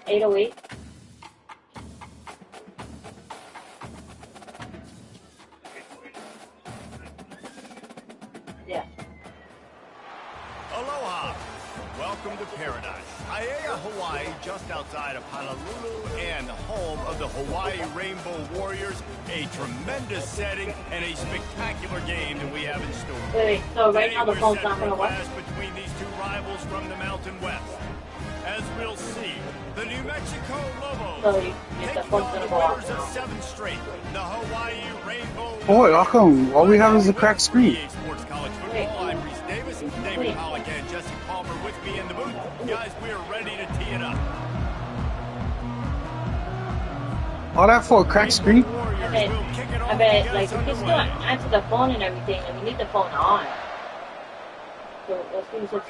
808. Yeah. Aloha. Welcome to paradise. Aiea, Hawaii, just outside of Honolulu and the home of the Hawaii Rainbow Warriors. A tremendous setting and a spectacular game that we have in store. Wait, so right now the phone's not going to work? Between these two rivals from the Mountain West. As we'll see, the New Mexico Lobos taking on the winners of 7 straight. The Hawaii Rainbow Warriors. Boy, how come all we have is a cracked screen? Sports College Football. I'm Reese Davis, David Pollock, and Jesse Palmer with me in the booth. Guys, we are ready to tee it up. All that for a cracked screen? I bet, like, we can still answer the phone and everything, and we need the phone on. So let's use it.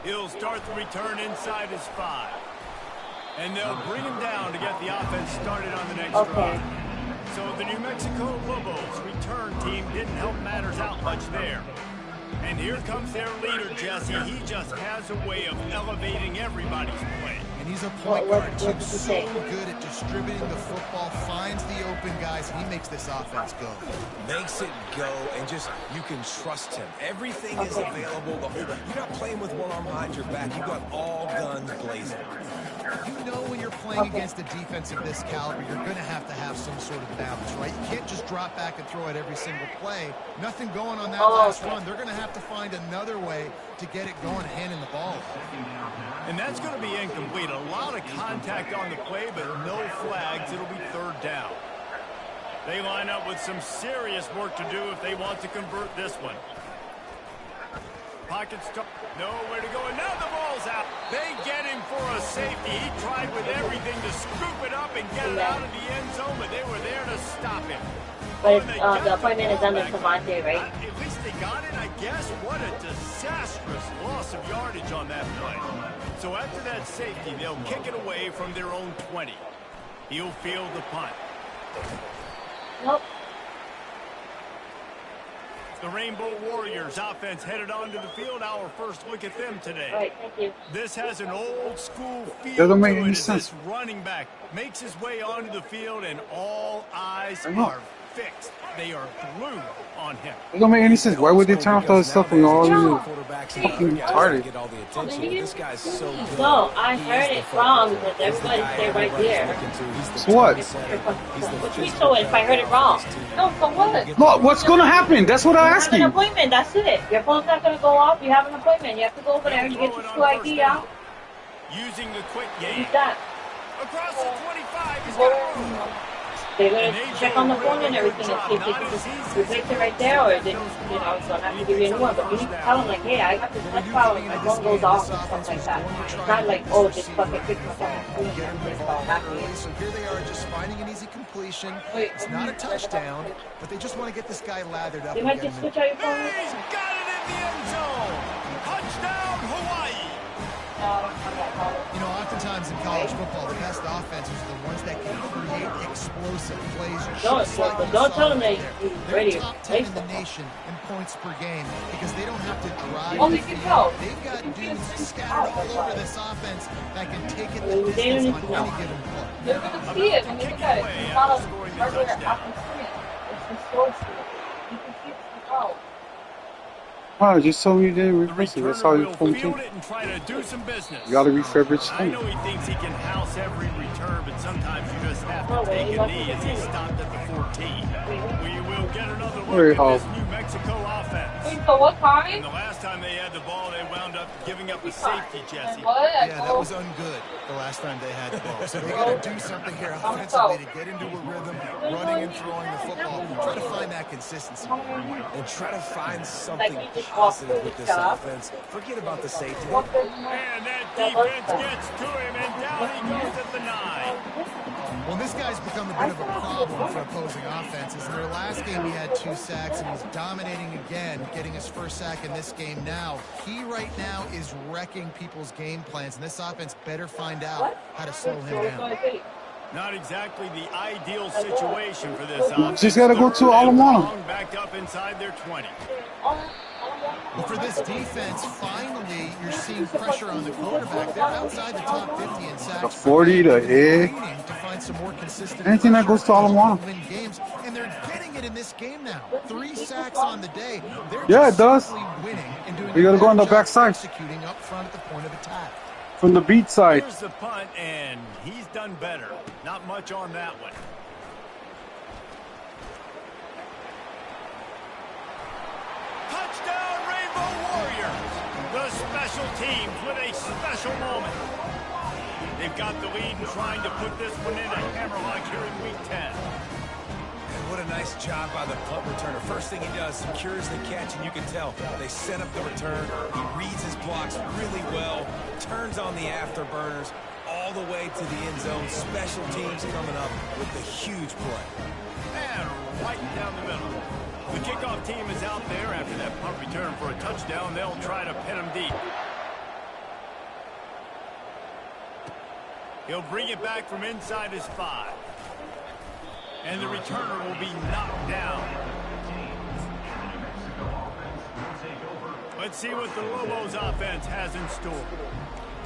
He'll start the return inside his 5. And they'll bring him down to get the offense started on the next drive. So the New Mexico Lobos return team didn't help matters out much there. And here comes their leader, Jesse. He just has a way of elevating everybody's play. And he's a point guard, too. So good at distributing the football, finds the open guys, and he makes this offense go. Makes it go, and just, you can trust him. Everything is available. You're not playing with one arm behind your back. You got all guns blazing. You know when you're playing against a defense of this caliber, you're going to have some sort of balance, right? You can't just drop back and throw it every single play. Nothing going on that last run. They're going to have to find another way to get it going, handing the ball. And that's going to be incomplete. A lot of contact on the play, but no flags. It'll be 3rd down. They line up with some serious work to do if they want to convert this one. Pocket stop. Nowhere to go, and now the ball's out. They get him for a safety. He tried with everything to scoop it up and get it out of the end zone, but they were there to stop him. But the appointment is under Savante, right? At least they got it, I guess. What a disastrous loss of yardage on that play. So after that safety, they'll kick it away from their own 20. He'll field the punt. Nope. The Rainbow Warriors offense headed onto the field. Our first look at them today. All right, thank you. This has an old school feel Doesn't make to any it. sense. This running back makes his way onto the field, and all eyes are fixed. They are glued on him. It don't make any sense. Why would they turn off those stuff when all you fucking retarded? This guy's so good. No, I heard it wrong because everybody stayed right there. So what? What do you mean, so if I heard it wrong? No, so what? Look, what's gonna happen? That's what I'm asking. You have an appointment, that's it. Your phone's not gonna go off, you have an appointment. You have to go over there and you get your school ID out. Using the quick game. Use that. Across the 25, he's got room. They're going to check on the phone and everything and see if they can just replace it right there, or they, so I have to give you a new one. But you need to tell them, like, hey, I got this touch problem, my phone goes off and stuff like that. It's not like, oh, just fucking fix my phone. So here they are just finding an easy completion. It's not a touchdown, but they just want to get this guy lathered up. They might just switch out your phone. He's got it in the end zone. Touchdown, Hawaii. You know, oftentimes in college football, the best offenses are the ones that can create explosive plays. Don't tell them that he's ready to play in the nation in points per game because they don't have to drive. They can go. They've got dudes scattered all over this offense that can take it the distance on any given play. They're going to see it when you look at it. It's not a regular offense screen. It's the store screen. You can see it from out. Wow, just told me you didn't replace it. That's how you phone too. You gotta refurbish I know he thinks he can house every return, but sometimes you just have to take a knee as he stopped at the 14. We will get another look at this New Mexico offense. So what time? And the last time they had the ball, they wound up giving up a safety, Jesse. Yeah, that was ungood the last time they had the ball. So they got to do something here offensively to get into a rhythm, running and throwing the football. Try to find that consistency. And try to find something positive with this offense. Forget about the safety. And that defense gets to him, and down he goes at the 9. Well, this guy's become a bit of a problem for opposing offenses. In their last game, he had 2 sacks, and he's dominating again, getting his first sack in this game now. He right now is wrecking people's game plans, and this offense better find out how to slow him down. Not exactly the ideal situation for this offense. Just gotta go to Alamana. Backed up inside their 20. Well, for this defense, finally, you're seeing pressure on the quarterback. They're outside the top 50 in sacks. The 40, the egg. To find some more consistent Anything that goes to all in one. win games, and they're getting it in this game now. 3 sacks on the day. They're Yeah, it does. winning and doing You gotta go on the a better job backside. executing up front at the point of attack. From the beat side. Here's the punt, and he's done better. Not much on that one. Touchdown, Rainbow Warriors! The special teams with a special moment. They've got the lead and trying to put this one in a hammerlock here in Week 10. And what a nice job by the punt returner. First thing he does, secures the catch, and you can tell they set up the return. He reads his blocks really well, turns on the afterburners all the way to the end zone. Special teams coming up with the huge play. And right down the middle. The kickoff team is out there after that punt return for a touchdown. They'll try to pin him deep. He'll bring it back from inside his 5. And the returner will be knocked down. Let's see what the Lobos offense has in store.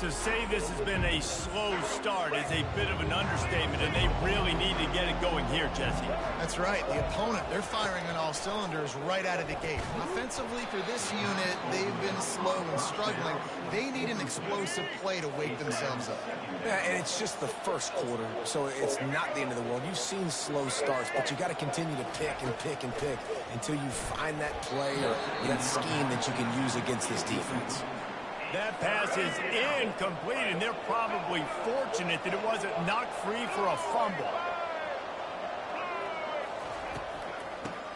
To say this has been a slow start is a bit of an understatement, and they really need to get it going here, Jesse. That's right. The opponent, they're firing on all cylinders right out of the gate. Offensively for this unit, they've been slow and struggling. They need an explosive play to wake themselves up. Yeah, and it's just the first quarter, so it's not the end of the world. You've seen slow starts, but you got to continue to pick and pick and pick until you find that play or that scheme that you can use against this defense. That pass is incomplete, and they're probably fortunate that it wasn't knocked free for a fumble.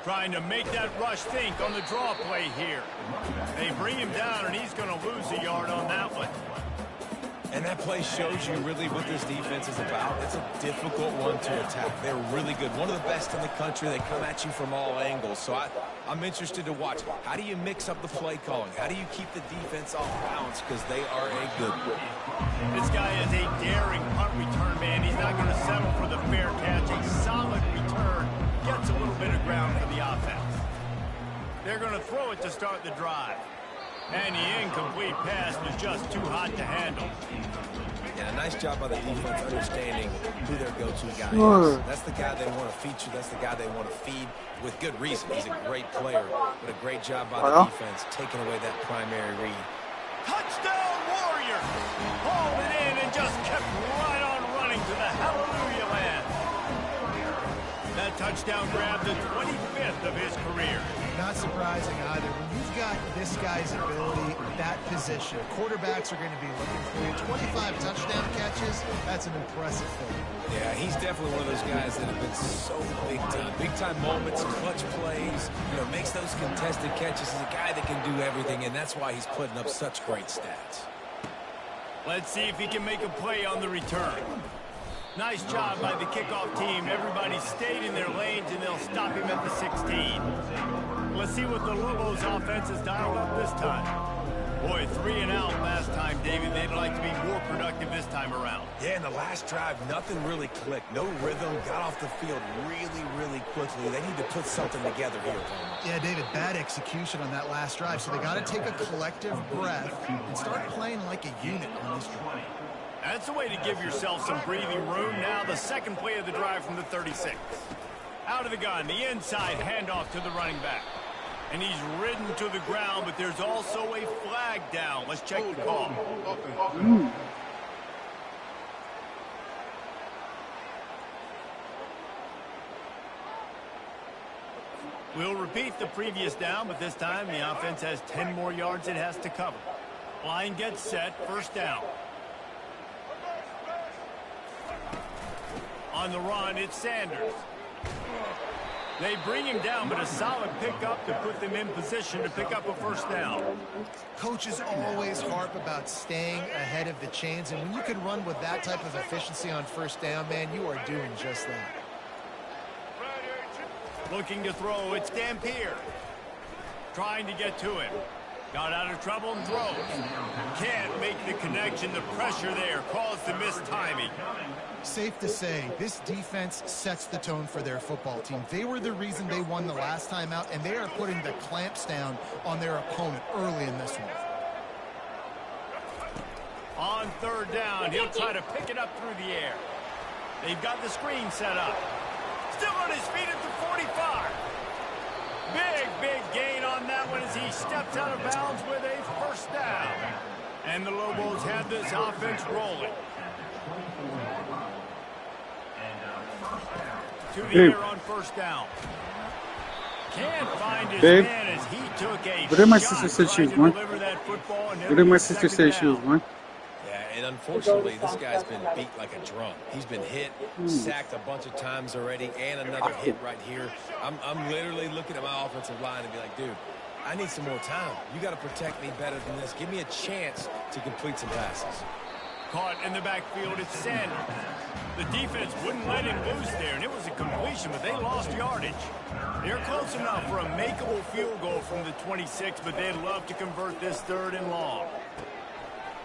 Trying to make that rush think on the draw play here. They bring him down, and he's going to lose a yard on that one. And that play shows you really what this defense is about. It's a difficult one to attack. They're really good. One of the best in the country. They come at you from all angles. So I'm interested to watch. How do you mix up the play calling? How do you keep the defense off balance? Because they are a good one. This guy is a daring punt return man. He's not going to settle for the fair catch. A solid return. Gets a little bit of ground for the offense. They're going to throw it to start the drive. And the incomplete pass was just too hot to handle. Yeah, nice job by the defense understanding who their go-to guy is. That's the guy they want to feature. That's the guy they want to feed with good reason. He's a great player, but a great job by the defense taking away that primary read. Touchdown Warriors! Hauled it in and just kept right on running to the hallelujah land. That touchdown grabbed the 25th of his career. Not surprising either. When you've got this guy's ability, that position, quarterbacks are going to be looking for you. 25 touchdown catches, that's an impressive thing. Yeah, he's definitely one of those guys that have been so big time. Big time moments, clutch plays, makes those contested catches. He's a guy that can do everything, and that's why he's putting up such great stats. Let's see if he can make a play on the return. Nice job by the kickoff team. Everybody stayed in their lanes, and they'll stop him at the 16. Let's see what the Lobos offense has dialed up this time. Boy, 3 and out last time, David. They'd like to be more productive this time around. Yeah, in the last drive, nothing really clicked. No rhythm, got off the field really, really quickly. They need to put something together here. Yeah, David, bad execution on that last drive. So they got to take a collective breath and start playing like a unit on this drive. That's a way to give yourself some breathing room. Now the second play of the drive from the 36. Out of the gun, the inside handoff to the running back. And he's ridden to the ground, but there's also a flag down. Let's check the call. We'll repeat the previous down, but this time the offense has 10 more yards it has to cover. Line gets set, first down. On the run, it's Sanders. They bring him down, but a solid pickup to put them in position to pick up a first down. Coaches always harp about staying ahead of the chains, and when you can run with that type of efficiency on first down, man, you are doing just that. Looking to throw, it's Dampier. Trying to get to him. Got out of trouble and throws. Can't make the connection. The pressure there caused the missed timing. Safe to say, this defense sets the tone for their football team. They were the reason they won the last time out, and they are putting the clamps down on their opponent early in this one. On third down, he'll try to pick it up through the air. They've got the screen set up. Still on his feet at the 45. Big gain on that one as he steps out of bounds with a first down. And the Lobos have this offense rolling. To the air on first down. Can't find his man as he took a shot trying to deliver that football. What did my sister say she was one? Yeah, and unfortunately, this guy's been beat like a drum. He's been hit, sacked a bunch of times already, and another hit right here. I'm literally looking at my offensive line and be like, dude, I need some more time. You got to protect me better than this. Give me a chance to complete some passes. Caught in the backfield, it's Sanders. The defense wouldn't let him loose there, and it was a completion, but they lost yardage. They're close enough for a makeable field goal from the 26, but they'd love to convert this third and long.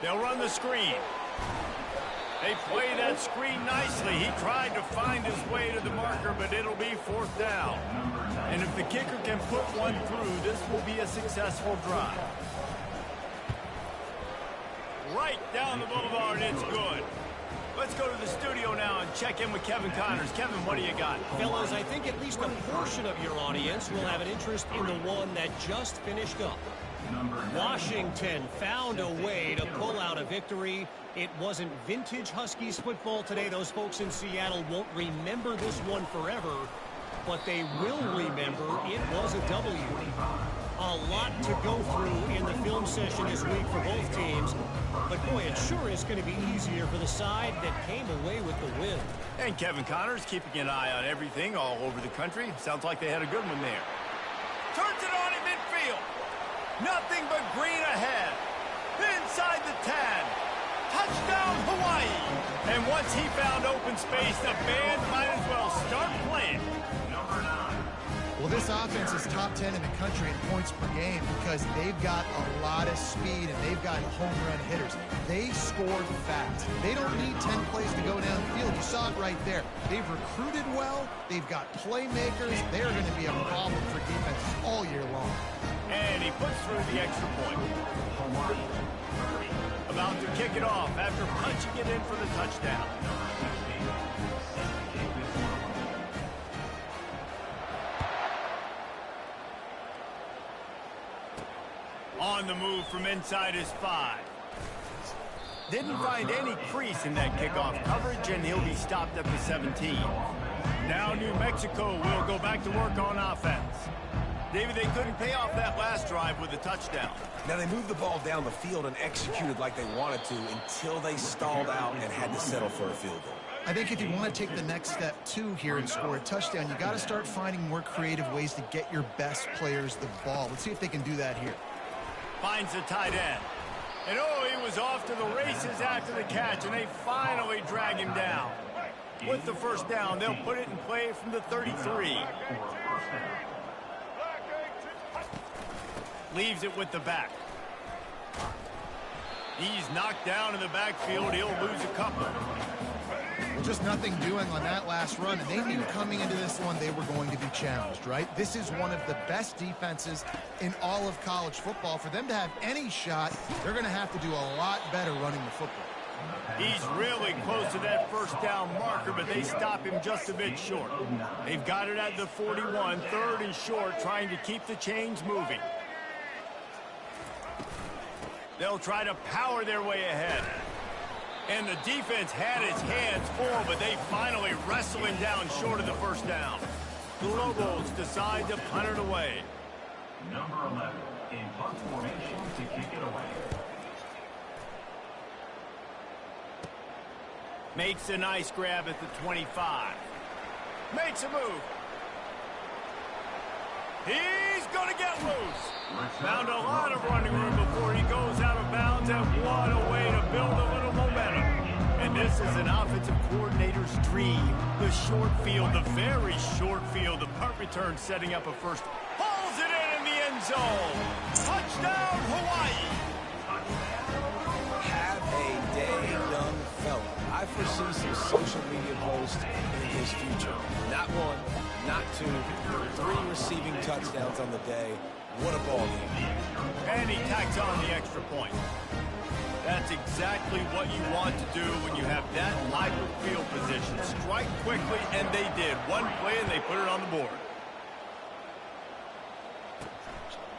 They'll run the screen. They play that screen nicely. He tried to find his way to the marker, but it'll be fourth down. And if the kicker can put one through, this will be a successful drive. Right down the boulevard, it's good. Let's go to the studio now and check in with Kevin Connors. Kevin, what do you got? Fellas, I think at least a portion of your audience will have an interest in the one that just finished up. Washington found a way to pull out a victory. It wasn't vintage Huskies football today. Those folks in Seattle won't remember this one forever, but they will remember it was a W. A lot to go through in the film session this week for both teams, but boy, it sure is going to be easier for the side that came away with the win. And Kevin Connors keeping an eye on everything all over the country. Sounds like they had a good one there. Turns it on in midfield. Nothing but green ahead. Inside the 10. Touchdown, Hawaii. And once he found open space, the band might as well start playing. Well, this offense is top 10 in the country in points per game because they've got a lot of speed and they've got home run hitters. They scored fast. They don't need 10 plays to go down the field. You saw it right there. They've recruited well. They've got playmakers. They're going to be a problem for defenses all year long. And he puts through the extra point. About to kick it off after punching it in for the touchdown. On the move from inside his 5. Didn't find any crease in that kickoff coverage, and he'll be stopped at the 17. Now New Mexico will go back to work on offense. David, they couldn't pay off that last drive with a touchdown. Now they moved the ball down the field and executed like they wanted to until they stalled out and had to settle for a field goal. I think if you want to take the next step, too, here and score a touchdown, you got to start finding more creative ways to get your best players the ball. Let's see if they can do that here. Finds the tight end. And oh, he was off to the races after the catch, and they finally drag him down. With the first down, they'll put it in play from the 33. Leaves it with the back. He's knocked down in the backfield. He'll lose a couple. Well, just nothing doing on that last run, and they knew coming into this one they were going to be challenged, right? This is one of the best defenses in all of college football. For them to have any shot, they're going to have to do a lot better running the football. He's really close to that first down marker, but they stop him just a bit short. They've got it at the 41, third and short, trying to keep the chains moving. They'll try to power their way ahead. And the defense had its hands full, but they finally wrestle him down short of the first down. The Lobos decide to punt it away. Number 11 in punt formation to kick it away. Makes a nice grab at the 25. Makes a move. He's going to get loose. Found a lot of running room before he goes out of bounds, and what a way to build a little momentum. And this is an offensive coordinator's dream. The short field, the very short field, the punt return setting up a first. Hauls it in the end zone. Touchdown, Hawaii. Have a day, young fella. I foresee some social media posts in his future. Not one, not two, 3 receiving touchdowns on the day. What a ball game. And he tacks on the extra point. That That's exactly what you want to do when you have that type of field position. Strike quickly, and they did. One play, and they put it on the board.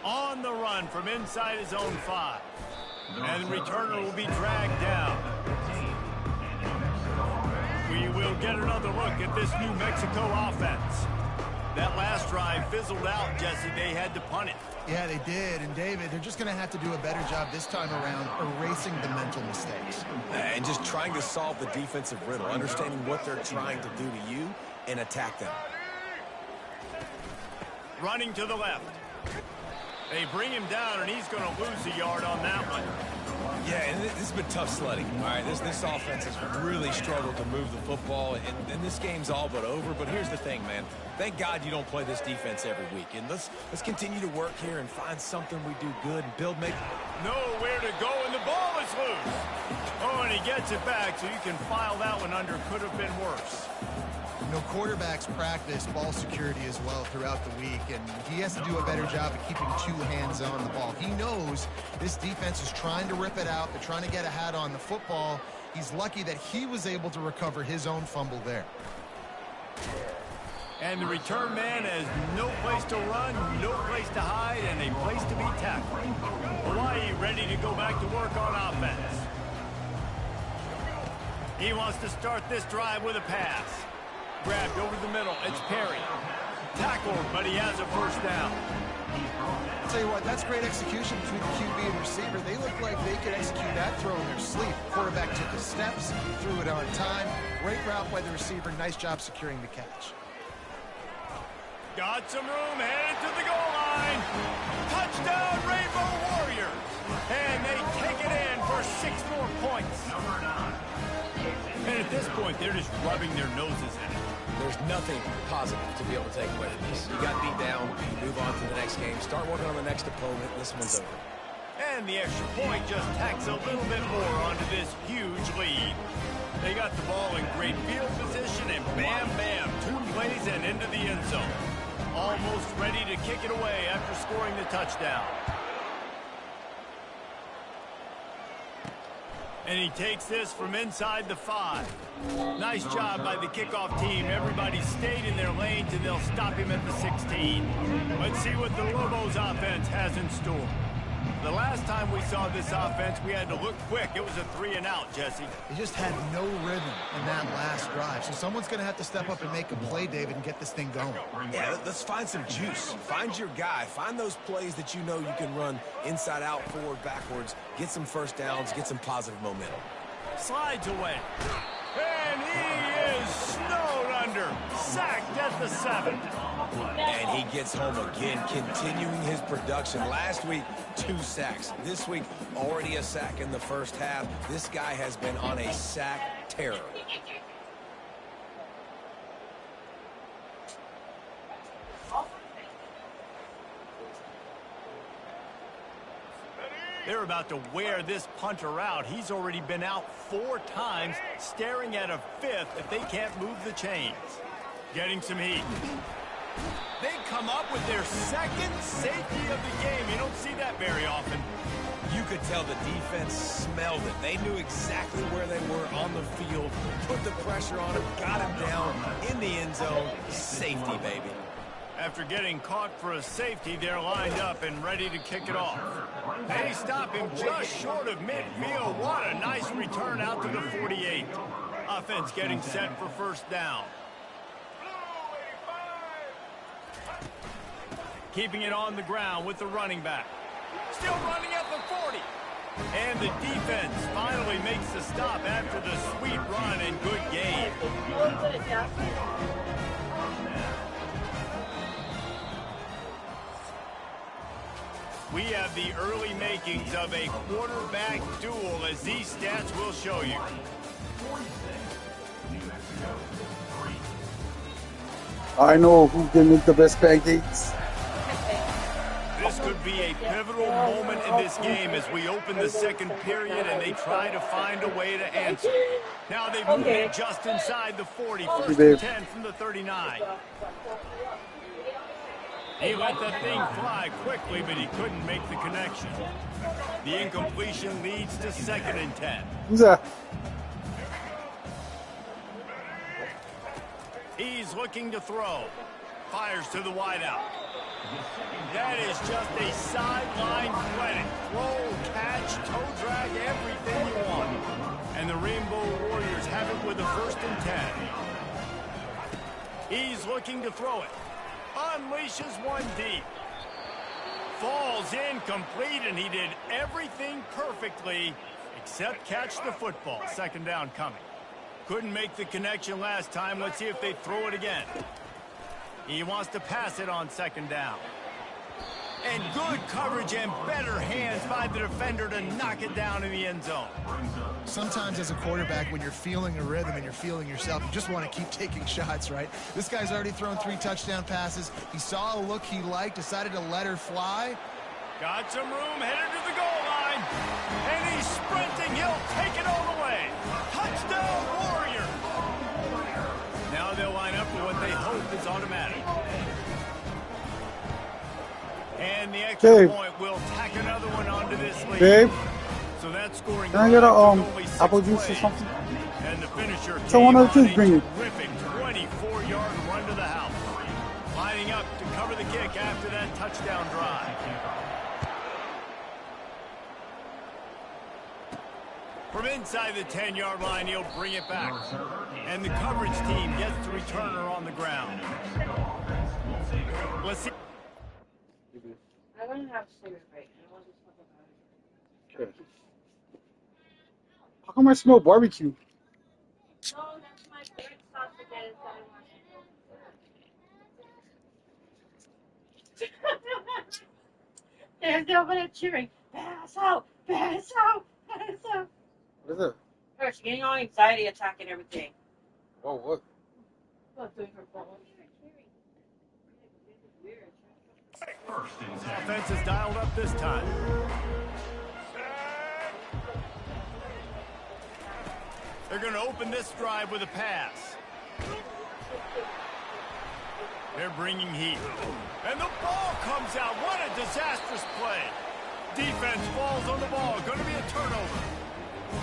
On the run from inside his own 5. And the returner will be dragged down. We will get another look at this New Mexico offense. That last drive fizzled out, Jesse. They had to punt it. Yeah, they did. And, David, they're just going to have to do a better job this time around erasing the mental mistakes. And just trying to solve the defensive riddle, understanding what they're trying to do to you and attack them. Running to the left. They bring him down, and he's going to lose a yard on that one. Yeah, and this has been tough sledding. All right, this offense has really struggled to move the football, and this game's all but over. But here's the thing, man. Thank God you don't play this defense every week. And let's continue to work here and find something we do good and build make. Nowhere to go, and the ball is loose. Oh, and he gets it back, so you can file that one under. Could have been worse. You know, quarterbacks practice ball security as well throughout the week, and he has to do a better job of keeping 2 hands on the ball. He knows this defense is trying to rip it out. They're trying to get a hat on the football. He's lucky that he was able to recover his own fumble there. And the return man has no place to run, no place to hide, and a place to be tackled. Hawaii ready to go back to work on offense. He wants to start this drive with a pass. Grabbed over the middle. It's Perry. Tackled, but he has a first down. I'll tell you what, that's great execution between the QB and receiver. They look like they could execute that throw in their sleep. Quarterback took the steps, threw it on time. Great route by the receiver. Nice job securing the catch. Got some room, headed to the goal line. Touchdown, Rainbow Warriors. And they take it in for 6 more points. And at this point, they're just rubbing their noses in it. There's nothing positive to be able to take away from this. You got beat down, you move on to the next game, start working on the next opponent. This one's over. And the extra point just tacks a little bit more onto this huge lead. They got the ball in great field position, and bam, bam, 2 plays and into the end zone. Almost ready to kick it away after scoring the touchdown. And he takes this from inside the 5. Nice job by the kickoff team. Everybody stayed in their lanes, and they'll stop him at the 16. Let's see what the Lobos offense has in store. The last time we saw this offense, we had to look quick. It was a 3 and out, Jesse. They just had no rhythm in that last drive. So someone's going to have to step up and make a play, David, and get this thing going. Yeah, let's find some juice. Find your guy. Find those plays that you know you can run inside out, forward, backwards. Get some first downs. Get some positive momentum. Slides away. And he is snowed under. Sacked at the 7. And he gets home again, continuing his production. Last week, 2 sacks. This week, already a sack in the first half. This guy has been on a sack terror. They're about to wear this punter out. He's already been out 4 times, staring at a 5th if they can't move the chains. Getting some heat. They come up with their 2nd safety of the game. You don't see that very often. You could tell the defense smelled it. They knew exactly where they were on the field, put the pressure on him, got him down in the end zone. Safety, baby. After getting caught for a safety, they're lined up and ready to kick it off. They stop him just short of midfield. What a nice return out to the 48. Offense getting set for first down. Keeping it on the ground with the running back. Still running at the 40. And the defense finally makes the stop after the sweet run and good game. We have the early makings of a quarterback duel, as these stats will show you. I know who's gonna make the best pancakes. This could be a pivotal moment in this game as we open the 2nd period and they try to find a way to answer. Now they've moved it just inside the 40, 1st and 10 from the 39. He let that thing fly quickly, but he couldn't make the connection. The incompletion leads to 2nd and 10. Who's that? He's looking to throw. Fires to the wideout. That is just a sideline clinic. Throw, catch, toe drag, everything you want. And the Rainbow Warriors have it with a 1st and 10. He's looking to throw it. Unleashes one deep. Falls incomplete, and he did everything perfectly except catch the football. 2nd down coming. Couldn't make the connection last time. Let's see if they throw it again. He wants to pass it on 2nd down. And good coverage and better hands by the defender to knock it down in the end zone. Sometimes as a quarterback, when you're feeling a rhythm and you're feeling yourself, you just want to keep taking shots, right? This guy's already thrown 3 touchdown passes. He saw a look he liked, decided to let her fly. Got some room, headed to the goal line. And he's sprinting. He'll take it all the way. Touchdown, Warriors. Now they'll line up for what they hope is automatic. And the extra point will tack another one onto this lead. Babe, so that scoring can I get a apple juice or something? And the finisher So one of the kids bring it. Terrific 24-yard run to the house. Lining up to cover the kick after that touchdown drive. From inside the 10-yard line, he'll bring it back. And the coverage team gets the returner on the ground. Let's see. I'm going to have cigarette break. I want to talk about it. Okay. How come I smell barbecue? No, that's my favorite sauce to get inside Washington. There's nobody cheering. Pass out! Pass out! Pass out! What is it? Her, she's getting all anxiety attack and everything. Oh, what? Not doing her phone. Offense is dialed up this time. They're going to open this drive with a pass. They're bringing heat. And the ball comes out. What a disastrous play. Defense falls on the ball. Going to be a turnover.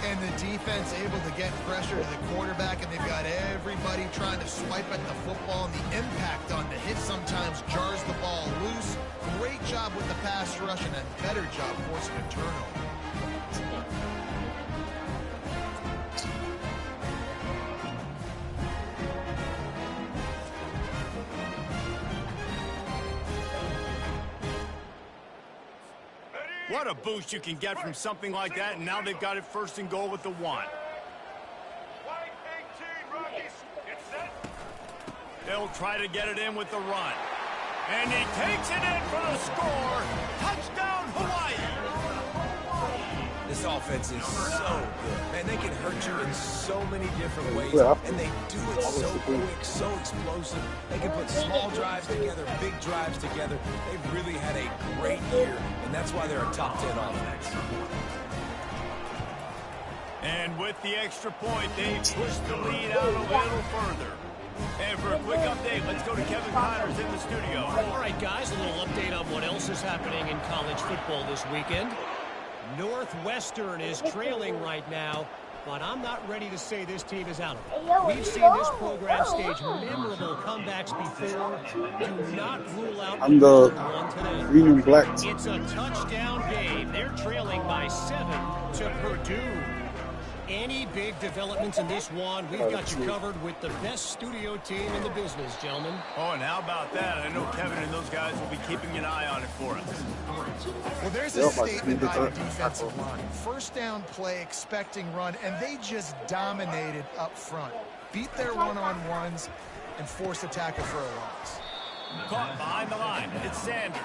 And the defense able to get pressure to the quarterback, and they've got everybody trying to swipe at the football, and the impact on the hit sometimes jars the ball loose. Great job with the pass rush and a better job forcing a turnover. What a boost you can get from something like that, and now they've got it 1st and goal with the 1. They'll try to get it in with the run. And he takes it in for the score. Touchdown, Hawaii. This offense is so good. Man, they can hurt you in so many different ways. And they do it so quick, so explosive. They can put small drives together, big drives together. They've really had a great year, and that's why they're a top 10 offense. And with the extra point, they push the lead out a little further. And for a quick update, let's go to Kevin Connors in the studio. All right, guys, a little update on what else is happening in college football this weekend. Northwestern is trailing right now, but I'm not ready to say this team is out of it. We've seen this program stage memorable comebacks before. Do not rule out one today. Green and black. It's a touchdown game. They're trailing by 7 to Purdue. Any big developments in this one, we've got you covered with the best studio team in the business, gentlemen. Oh, and how about that? I know Kevin and those guys will be keeping an eye on it for us. Well, there's a statement by the defensive line. 1st down play, expecting run, and they just dominated up front. Beat their one-on-ones and forced a tackle for a loss. Caught behind the line. It's Sanders.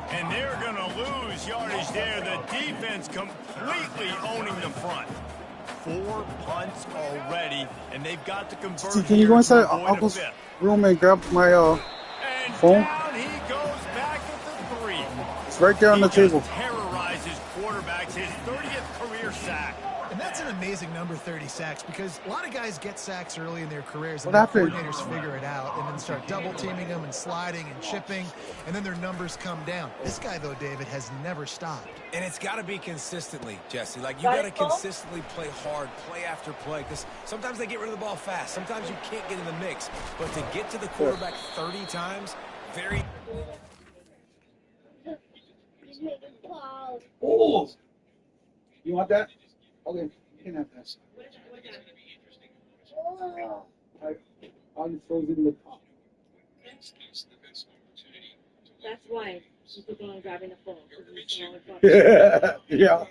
And they're going to lose yardage there. The defense completely owning the front. 4 punts already, and they've got to convert. See, can you go inside Uncle's room and grab my phone? Down he goes back at the 3. It's right there on the table. Terrorizes quarterbacks, his 30th career sack. And that's an amazing number, 30 sacks, because a lot of guys get sacks early in their careers, and What their happened? coordinators figure it out and then start double-teaming them and sliding and chipping, and then their numbers come down. This guy, though, David, has never stopped. And it's got to be consistently, Jesse. Like, you Got got to it, Cole? consistently play hard, play after play, because sometimes they get rid of the ball fast. Sometimes you can't get in the mix. But to get to the quarterback 30 times, very... Oh! You want that? Okay, you can have that. Unfrozen the top. That's why you keep on grabbing the phone. Yeah.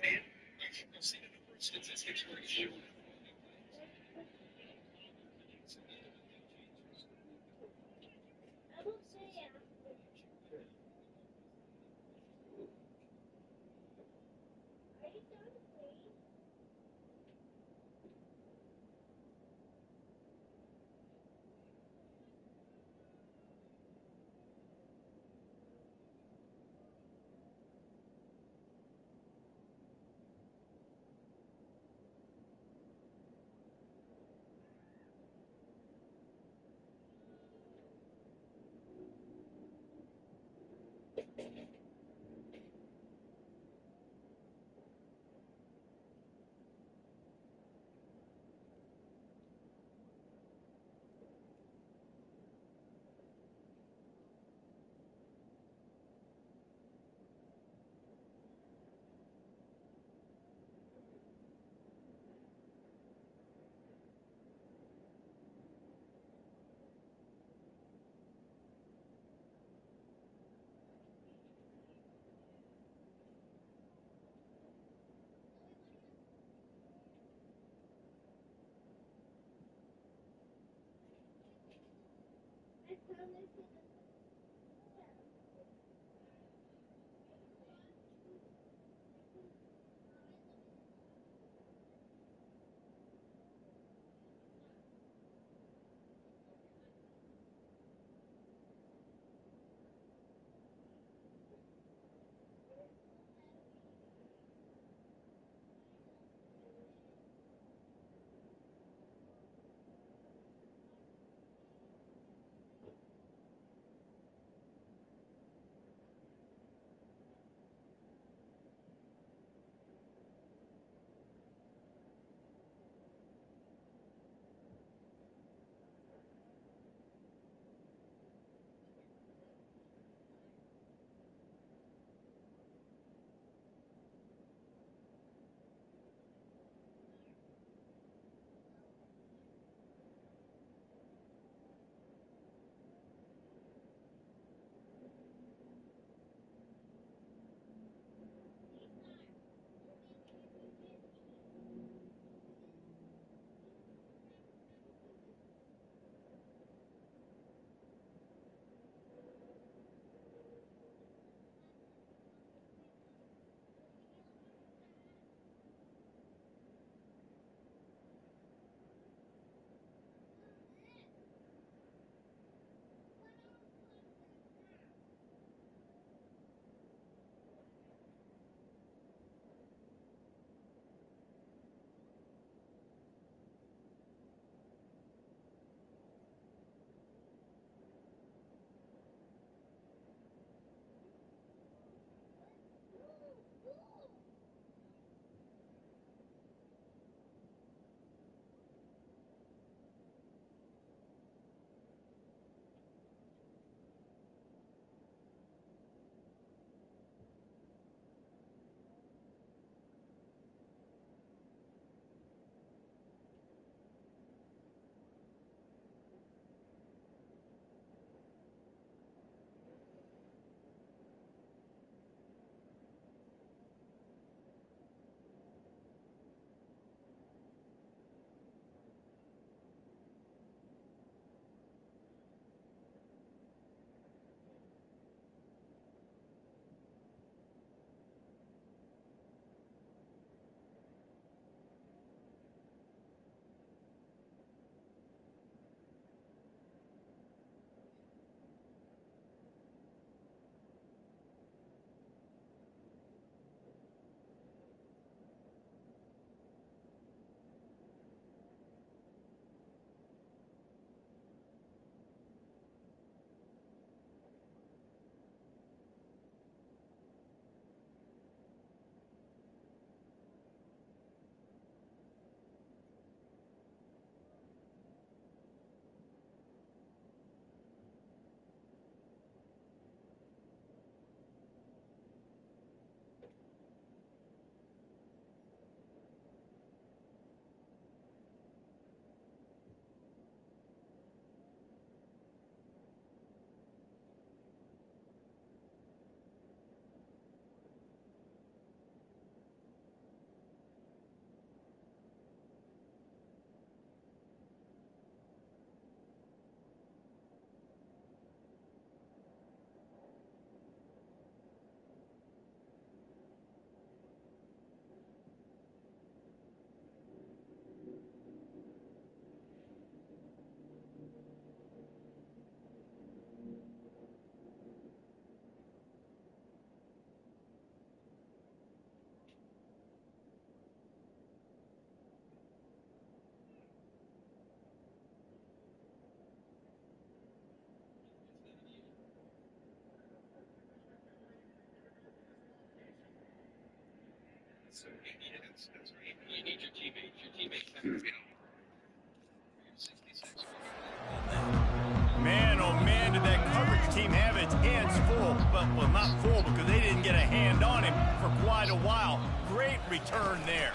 Man, oh man, did that coverage team have its hands full. Well, not full because they didn't get a hand on him for quite a while. Great return there.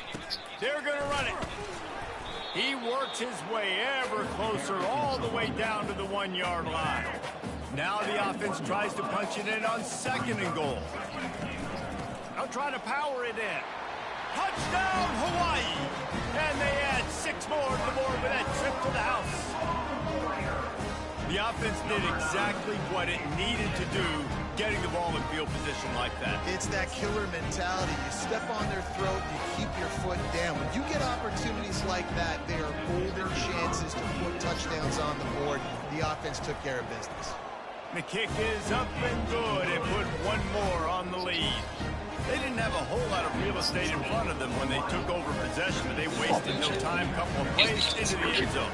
They're going to run it. He works his way ever closer all the way down to the 1-yard line. Now the offense tries to punch it in on 2nd and goal. They'll try to power it in. Touchdown, Hawaii! And they add 6 more to the board with that trip to the house. The offense did exactly what it needed to do, getting the ball in field position like that. It's that killer mentality. You step on their throat, you keep your foot down. When you get opportunities like that, they are golden chances to put touchdowns on the board. The offense took care of business. The kick is up and good and put 1 more on the lead. They didn't have a whole lot of real estate in front of them when they took over possession, but they wasted no time. Couple of plays into the end zone.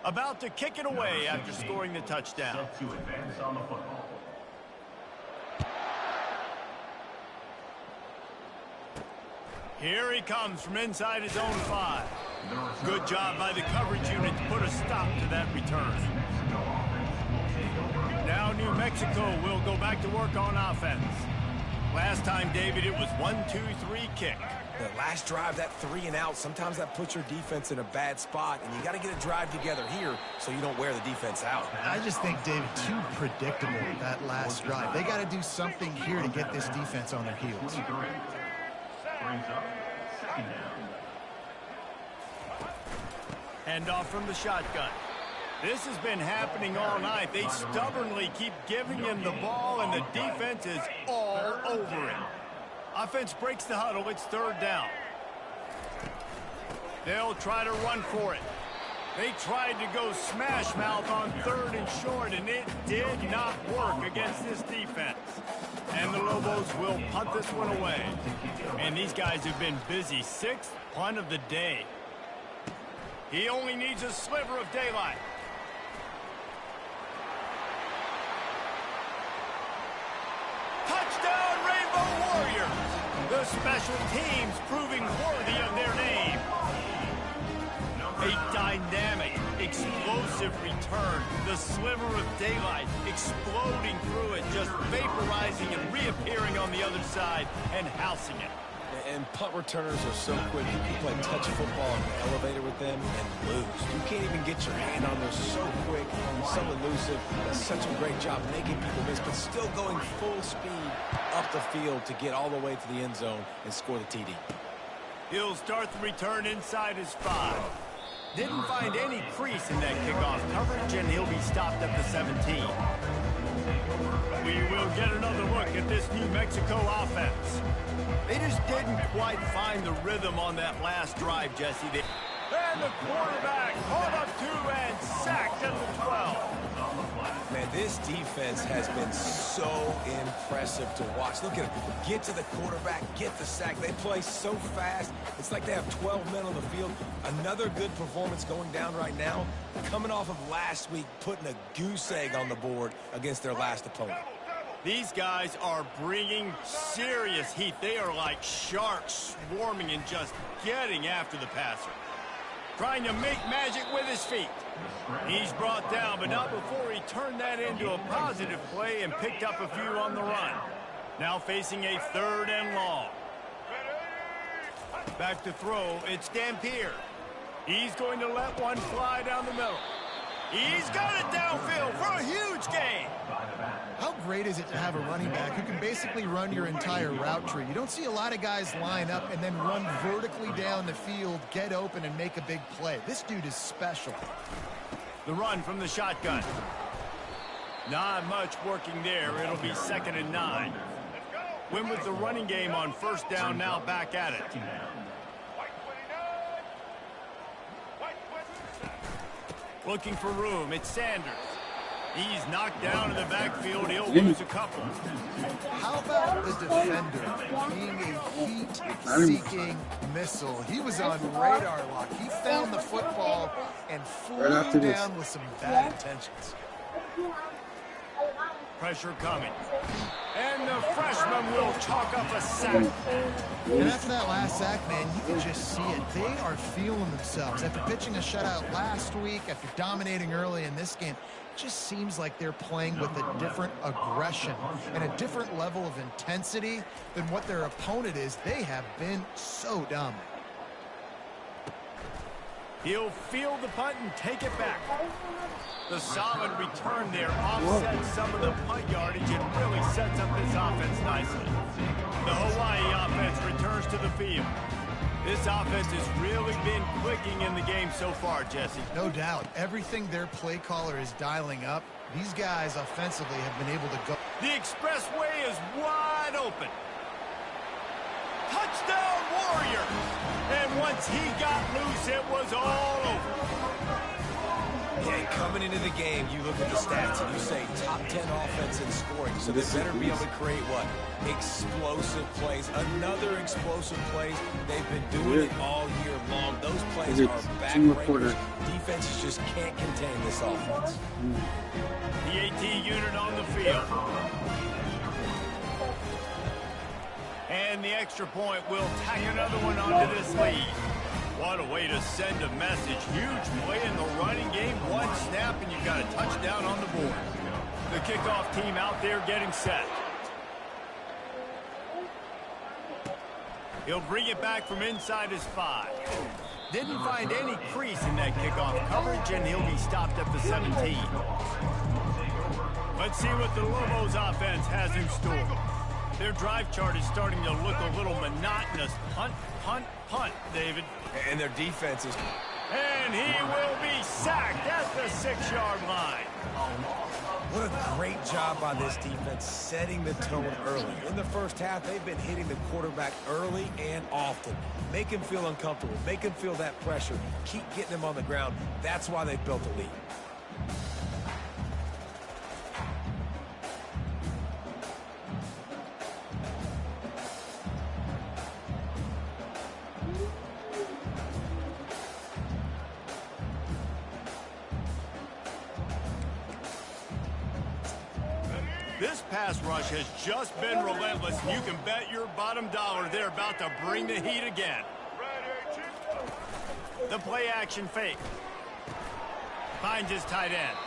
About to kick it away after scoring the touchdown. Set to advance on the football. Here he comes from inside his own 5. Good job by the coverage unit to put a stop to that return. Now New Mexico will go back to work on offense. Last time, David, it was 1-2-3 kick. The last drive, that 3 and out, sometimes that puts your defense in a bad spot, and you got to get a drive together here so you don't wear the defense out. I just think, David, too predictable that last drive. They got to do something here to get this defense on their heels. Brings up 2nd down. Handoff from the shotgun. This has been happening all night. They stubbornly keep giving him the ball, and the defense is all over it. Offense breaks the huddle. It's 3rd down. They'll try to run for it. They tried to go smash mouth on 3rd and short, and it did not work against this defense. And the Lobos will punt this one away. And these guys have been busy. 6th punt of the day. He only needs a sliver of daylight. Touchdown, Rainbow Warriors! The special teams proving worthy of their name. A dynamic, explosive return. The sliver of daylight exploding through it, just vaporizing and reappearing on the other side and housing it. And punt returners are so quick. You play touch football in the elevator with them and lose. You can't even get your hand on them so quick, so elusive. Does such a great job making people miss, but still going full speed up the field to get all the way to the end zone and score the TD. He'll start the return inside his 5. Didn't find any crease in that kickoff coverage, and he'll be stopped at the 17. We will get another look at this New Mexico offense. They just didn't quite find the rhythm on that last drive, Jesse. And the quarterback caught up 2 and sacked at the 12. Man, this defense has been so impressive to watch. Look at them. Get to the quarterback, get the sack. They play so fast. It's like they have 12 men on the field. Another good performance going down right now. Coming off of last week, putting a goose egg on the board against their last opponent. These guys are bringing serious heat. They are like sharks swarming and just getting after the passer. Trying to make magic with his feet. He's brought down, but not before he turned that into a positive play and picked up a few on the run. Now facing a 3rd and long. Back to throw, it's Dampier. He's going to let one fly down the middle. He's got it downfield for a huge gain. How great is it to have a running back who can basically run your entire route tree? You don't see a lot of guys line up and then run vertically down the field, get open, and make a big play. This dude is special. The run from the shotgun. Not much working there. It'll be 2nd and 9. Win with the running game on 1st down, now back at it. Looking for room, it's Sanders. He's knocked down in the backfield. He'll lose a couple. How about the defender being a heat-seeking missile? He was on radar lock. He found the football and flew down with some bad intentions. Pressure coming. And the freshman will chalk up a sack. And after that last sack, man, you can just see it. They are feeling themselves. After pitching a shutout last week, after dominating early in this game, it just seems like they're playing with a different aggression and a different level of intensity than what their opponent is. They have been so dominant. He'll field the punt and take it back. The solid return there offsets some of the punt yardage and really sets up this offense nicely. The Hawaii offense returns to the field. This offense has really been clicking in the game so far, Jesse. No doubt. Everything their play caller is dialing up, these guys offensively have been able to go. The expressway is wide open. Touchdown, Warrior! And once he got loose, it was all over. Yeah, coming into the game, you look at the stats and you say top 10 offense in scoring, so they better be able to create what? Explosive plays. Another explosive plays. They've been doing it all year long. Those plays are backbreakers. Defenses just can't contain this offense. The AT unit on the field. And the extra point will tack another one onto this lead. What a way to send a message. Huge play in the running game. One snap and you've got a touchdown on the board. The kickoff team out there getting set. He'll bring it back from inside his 5. Didn't find any crease in that kickoff coverage, and he'll be stopped at the 17. Let's see what the Lobos offense has in store. Their drive chart is starting to look a little monotonous. Punt, punt, punt, David. And their defense is... And he will be sacked at the 6-yard line. What a great job by this defense setting the tone early. In the first half, they've been hitting the quarterback early and often. Make him feel uncomfortable. Make him feel that pressure. Keep getting him on the ground. That's why they built the lead. This pass rush has just been relentless. You can bet your bottom dollar they're about to bring the heat again. The play action fake. Finds his tight end.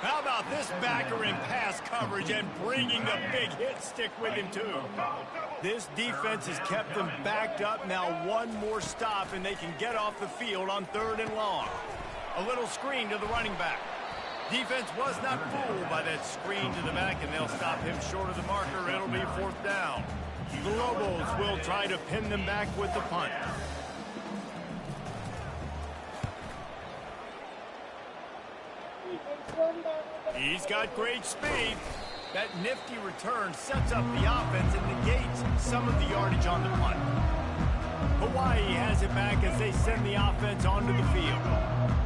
How about this backer in pass coverage and bringing the big hit stick with him too? This defense has kept them backed up. Now one more stop and they can get off the field on 3rd and long. A little screen to the running back. Defense was not fooled by that screen to the back, and they'll stop him short of the marker. It'll be 4th down. The Lobos will try to pin them back with the punt. He's got great speed. That nifty return sets up the offense and negates some of the yardage on the punt. Hawaii has it back as they send the offense onto the field.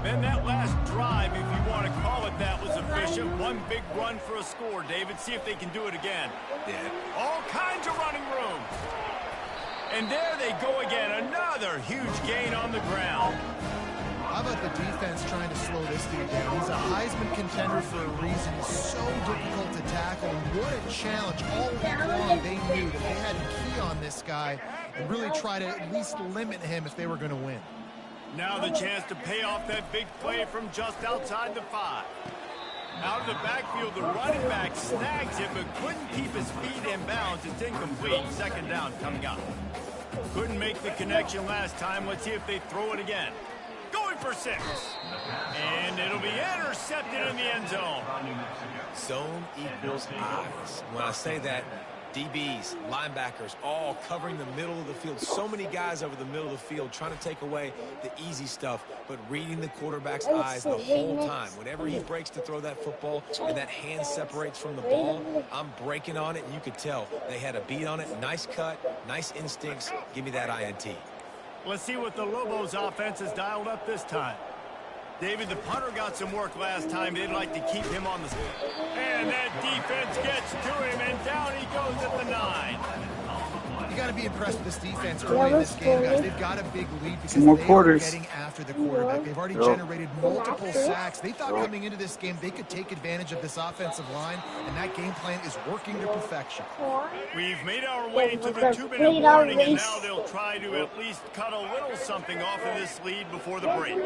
And that last drive, if you want to call it that, was efficient. One big run for a score, David. See if they can do it again. Yeah. All kinds of running room. And there they go again. Another huge gain on the ground. How about the defense trying to slow this dude down? He's a Heisman contender for a reason. He's so difficult to tackle. And what a challenge. All week long, they knew that they had to key on this guy and really try to at least limit him if they were going to win. Now the chance to pay off that big play from just outside the 5. Out of the backfield, the running back snags it, but couldn't keep his feet in bounds. It's incomplete. 2nd down coming up. Couldn't make the connection last time. Let's see if they throw it again. Going for 6. And it'll be intercepted in the end zone. Zone equals eyes. When I say that, DBs, linebackers, all covering the middle of the field. So many guys over the middle of the field trying to take away the easy stuff, but reading the quarterback's eyes the whole time. Whenever he breaks to throw that football and that hand separates from the ball, I'm breaking on it, and you could tell they had a beat on it. Nice cut, nice instincts. Give me that INT. Let's see what the Lobos offense has dialed up this time. David, the punter got some work last time. They'd like to keep him on the... And that defense gets to him, and down he goes at the 9. You got to be impressed with this defense early in this game, guys. They've got a big lead because More they quarters. are getting after the quarterback. They've already generated multiple sacks. They thought coming into this game they could take advantage of this offensive line, and that game plan is working to perfection. We've made our way to the 2-minute warning, and now they'll try to at least cut a little something off of this lead before the break.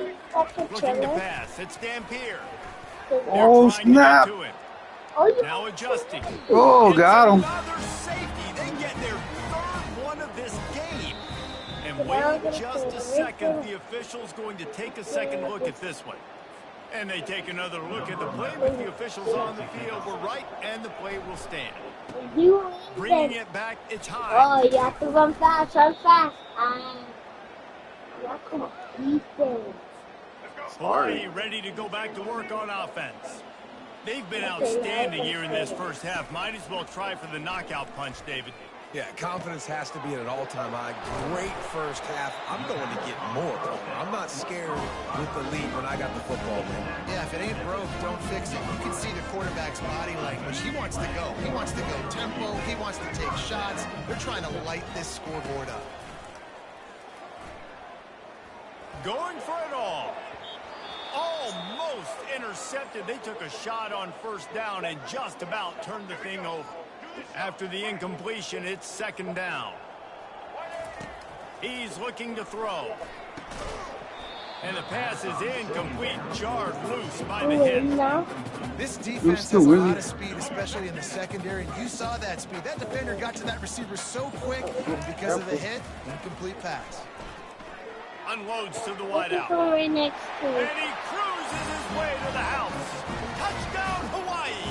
Looking to pass. It's Dampier. Oh, snap. Now adjusting. Oh, got him. Another safety. They get their third one of this game. And wait just a second. The official's going to take a second look at this one. And they take another look at the play with the officials on the field. We're right, and the play will stand. Bringing it back, it's high. Oh, you have to run fast, run fast. Hawaii ready to go back to work on offense. They've been outstanding here in this first half. Might as well try for the knockout punch, David. Yeah, confidence has to be at an all-time high. Great first half. I'm going to get more. I'm not scared with the lead when I got the football, man. Yeah, if it ain't broke, don't fix it. You can see the quarterback's body language. He wants to go. He wants to go tempo. He wants to take shots. They're trying to light this scoreboard up. Going for it all. Almost intercepted. They took a shot on first down and just about turned the thing over. After the incompletion, it's second down. He's looking to throw. And the pass is incomplete, jarred loose by the hit. This defense has a lot of speed, especially in the secondary. You saw that speed. That defender got to that receiver so quick because of the hit. Incomplete pass. Unloads to the wideout. Right next to And he cruises his way to the house. Touchdown, Hawaii.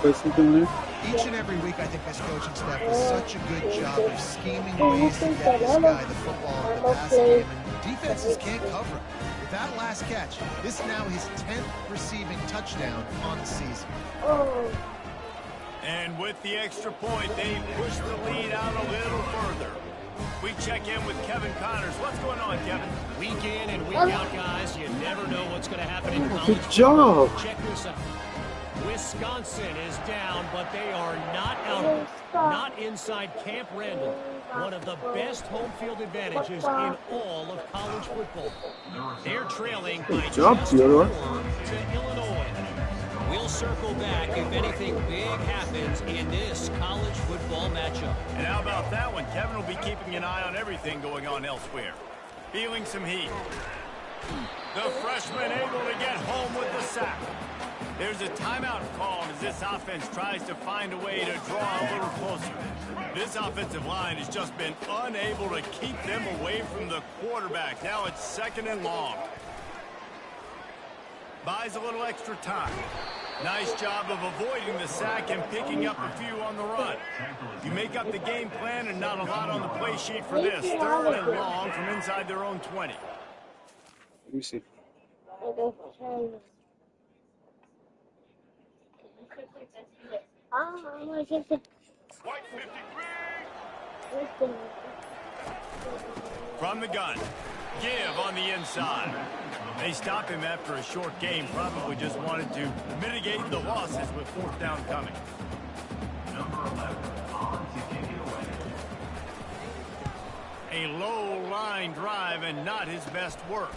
Put something there. Each and every week, I think this coaching staff does such a good job of scheming ways to get this guy the football in the passing game, and defenses can't cover him. With that last catch, this is now his 10th receiving touchdown on the season. And with the extra point, they push the lead out a little further. We check in with Kevin Connors. What's going on, Kevin? Week in and week out, guys. You never know what's going to happen in college. Good job. Check this out. Wisconsin is down, but they are not inside Camp Randall. One of the best home field advantages in all of college football. They're trailing by just 4 to Illinois. We'll circle back if anything big happens in this college football matchup. And how about that one? Kevin will be keeping an eye on everything going on elsewhere. Feeling some heat. The freshman able to get home with the sack. There's a timeout called as this offense tries to find a way to draw a little closer. This offensive line has just been unable to keep them away from the quarterback. Now it's second and long. Buys a little extra time. Nice job of avoiding the sack and picking up a few on the run. You make up the game plan and not a lot on the play sheet for this. Third and long from inside their own 20. Let me see. From the gun. Give on the inside. They stop him after a short game. Probably just wanted to mitigate the losses with fourth down coming. Number 11, on to kick it away. A low line drive and not his best work.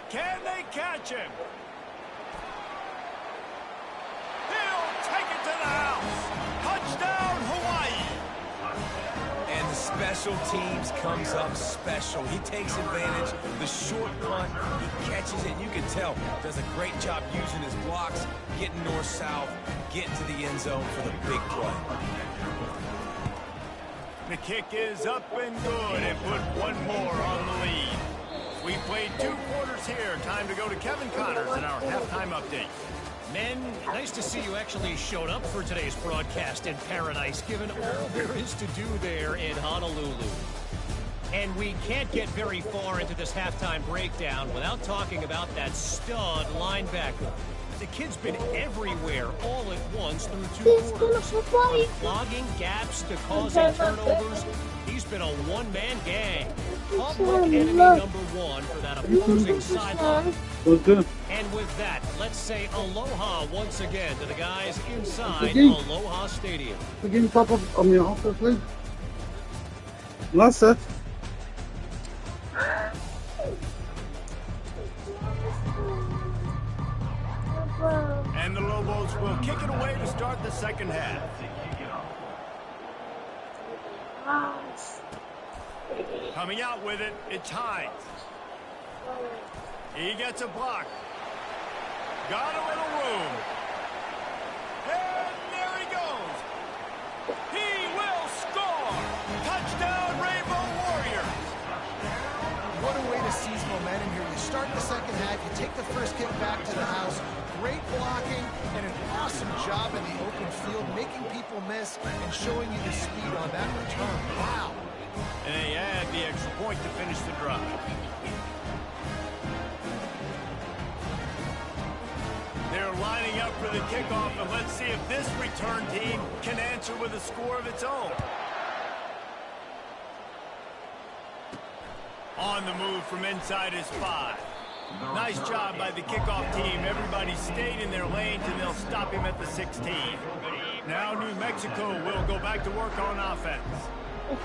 Can they catch him? He'll take it to the house. Touchdown, Hawaii. And the special teams comes up special. He takes advantage. The short punt, he catches it. You can tell, does a great job using his blocks, getting north-south, getting to the end zone for the big play. The kick is up and good and put one more on the lead. We played 2 quarters here. Time to go to Kevin Connors in our halftime update. Men, nice to see you actually showed up for today's broadcast in paradise, given all there is to do there in Honolulu. And we can't get very far into this halftime breakdown without talking about that stud linebacker. The kid's been everywhere all at once through 2 quarters. From clogging gaps to causing turnovers, he's been a one-man gang. Public enemy number 1 for that opposing sideline. And with that, let's say aloha once again to the guys inside Aloha Stadium. Again, top of, half league. That's it. And the Lobos will kick it away to start the second half. Coming out with it, it's Hines. He gets a block. Got a little room. And there he goes. He will score. Touchdown, Rainbow Warriors. What a way to seize momentum here. You start the second half, you take the first kick back to the house. Great blocking and an awesome job in the open field, making people miss and showing you the speed on that return. Wow. And they add the extra point to finish the drive. They're lining up for the kickoff, and let's see if this return team can answer with a score of its own. On the move from inside is 5. Nice job by the kickoff team. Everybody stayed in their lanes, and they'll stop him at the 16. Now New Mexico will go back to work on offense.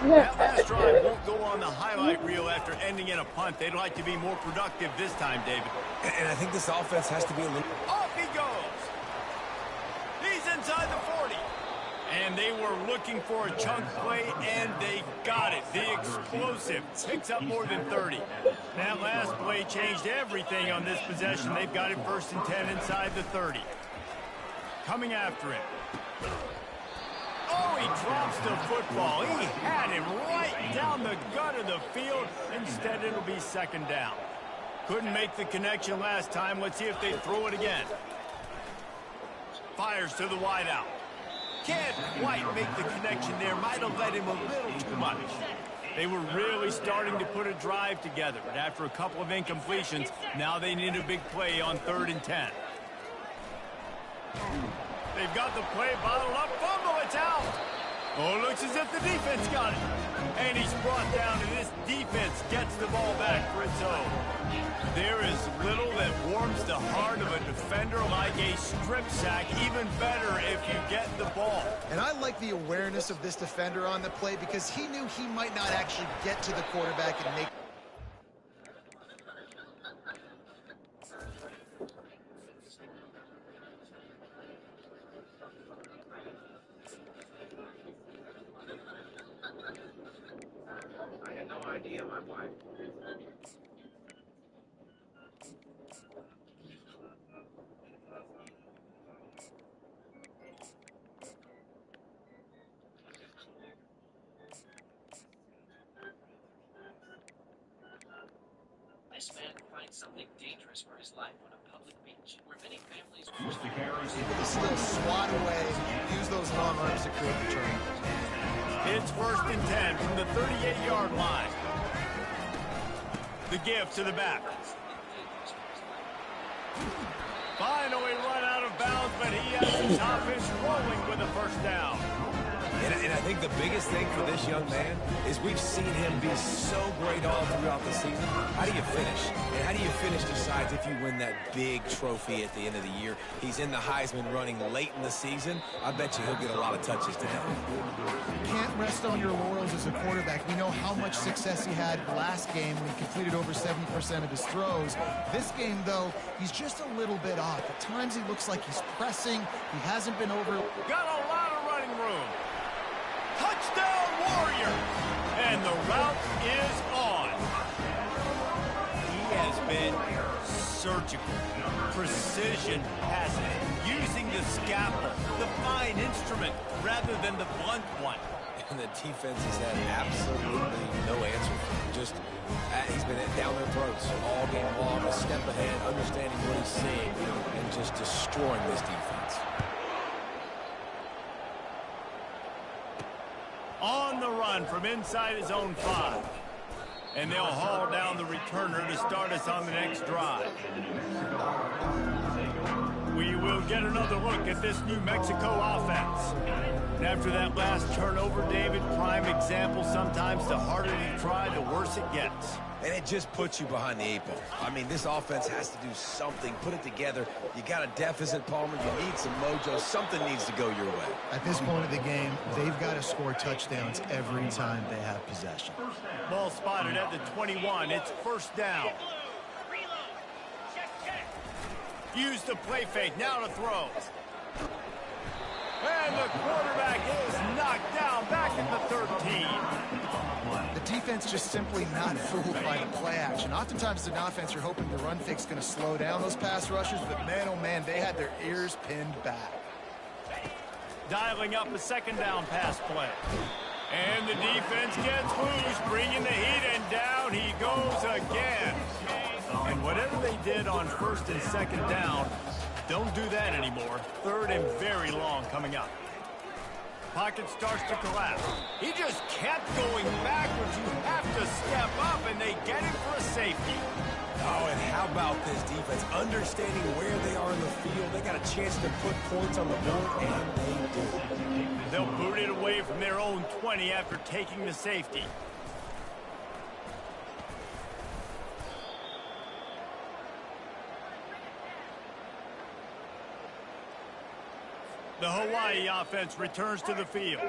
That last drive won't go on the highlight reel after ending in a punt. They'd like to be more productive this time, David. And I think this offense has to be a little... Off he goes. He's inside the 40. And they were looking for a chunk play, and they got it. The explosive picks up more than 30. That last play changed everything on this possession. They've got it 1st and 10 inside the 30. Coming after him. Oh, he drops the football. He had him right down the gut of the field. Instead, it'll be 2nd down. Couldn't make the connection last time. Let's see if they throw it again. Fires to the wideout. Can't quite make the connection there. Might have let him a little too much. They were really starting to put a drive together. But after a couple of incompletions, now they need a big play on 3rd and 10. They've got the play bottled up. Fumble, it's out. Oh, looks as if the defense got it. And he's brought down, and this defense gets the ball back for its own. There is little that warms the heart of a defender like a strip sack. Even better if you get the ball. And I like the awareness of this defender on the play because he knew he might not actually get to the quarterback and make... I had no idea my wife. This man finds something dangerous for his life on a public beach where many families Mr. Carey, They still swat away, use those long arms to create the turnover. It's 1st and 10 from the 38-yard line. The give to the back. Finally run out of bounds, but he has his offense rolling with a 1st down. And I think the biggest thing for this young man is we've seen him be so great all throughout the season. How do you finish? And how do you finish decides if you win that big trophy at the end of the year. He's in the Heisman running late in the season. I bet you he'll get a lot of touches today. Can't rest on your laurels as a quarterback. We know how much success he had last game when he completed over 70% of his throws. This game, though, he's just a little bit off. At times he looks like he's pressing. He hasn't been over... Got a lot of running room. Touchdown, Warrior! And the route is on. He has been surgical, precision passing, using the scalpel, the fine instrument, rather than the blunt one. and the defense has had absolutely no answer for him. Just, he's been down their throats all game long, a step ahead, understanding what he's seeing, and just destroying this defense. On the run from inside his own 5. And they'll haul down the returner to start us on the next drive. We will get another look at this New Mexico offense. And after that last turnover, David, prime example, sometimes the harder you try, the worse it gets. And it just puts you behind the 8 ball. I mean, this offense has to do something, put it together. You got a deficit, Palmer. You need some mojo. Something needs to go your way. At this point of the game, they've got to score touchdowns every time they have possession. Ball spotted at the 21. It's first down. Use the play fake. Now to throw. And the quarterback is knocked down back at the 13. The defense just simply not fooled by the play action. Oftentimes as an offense, you're hoping the run fake's going to slow down those pass rushers, but man, oh man, they had their ears pinned back. Dialing up a second down pass play. And the defense gets loose, bringing the heat, and down he goes again. And whatever they did on first and second down, don't do that anymore. Third and very long coming up. Pocket starts to collapse. He just kept going backwards. You have to step up, and they get him for a safety. Oh, and how about this defense? Understanding where they are in the field. They got a chance to put points on the board, and they do. They'll boot it away from their own 20 after taking the safety. The Hawaii offense returns to the field.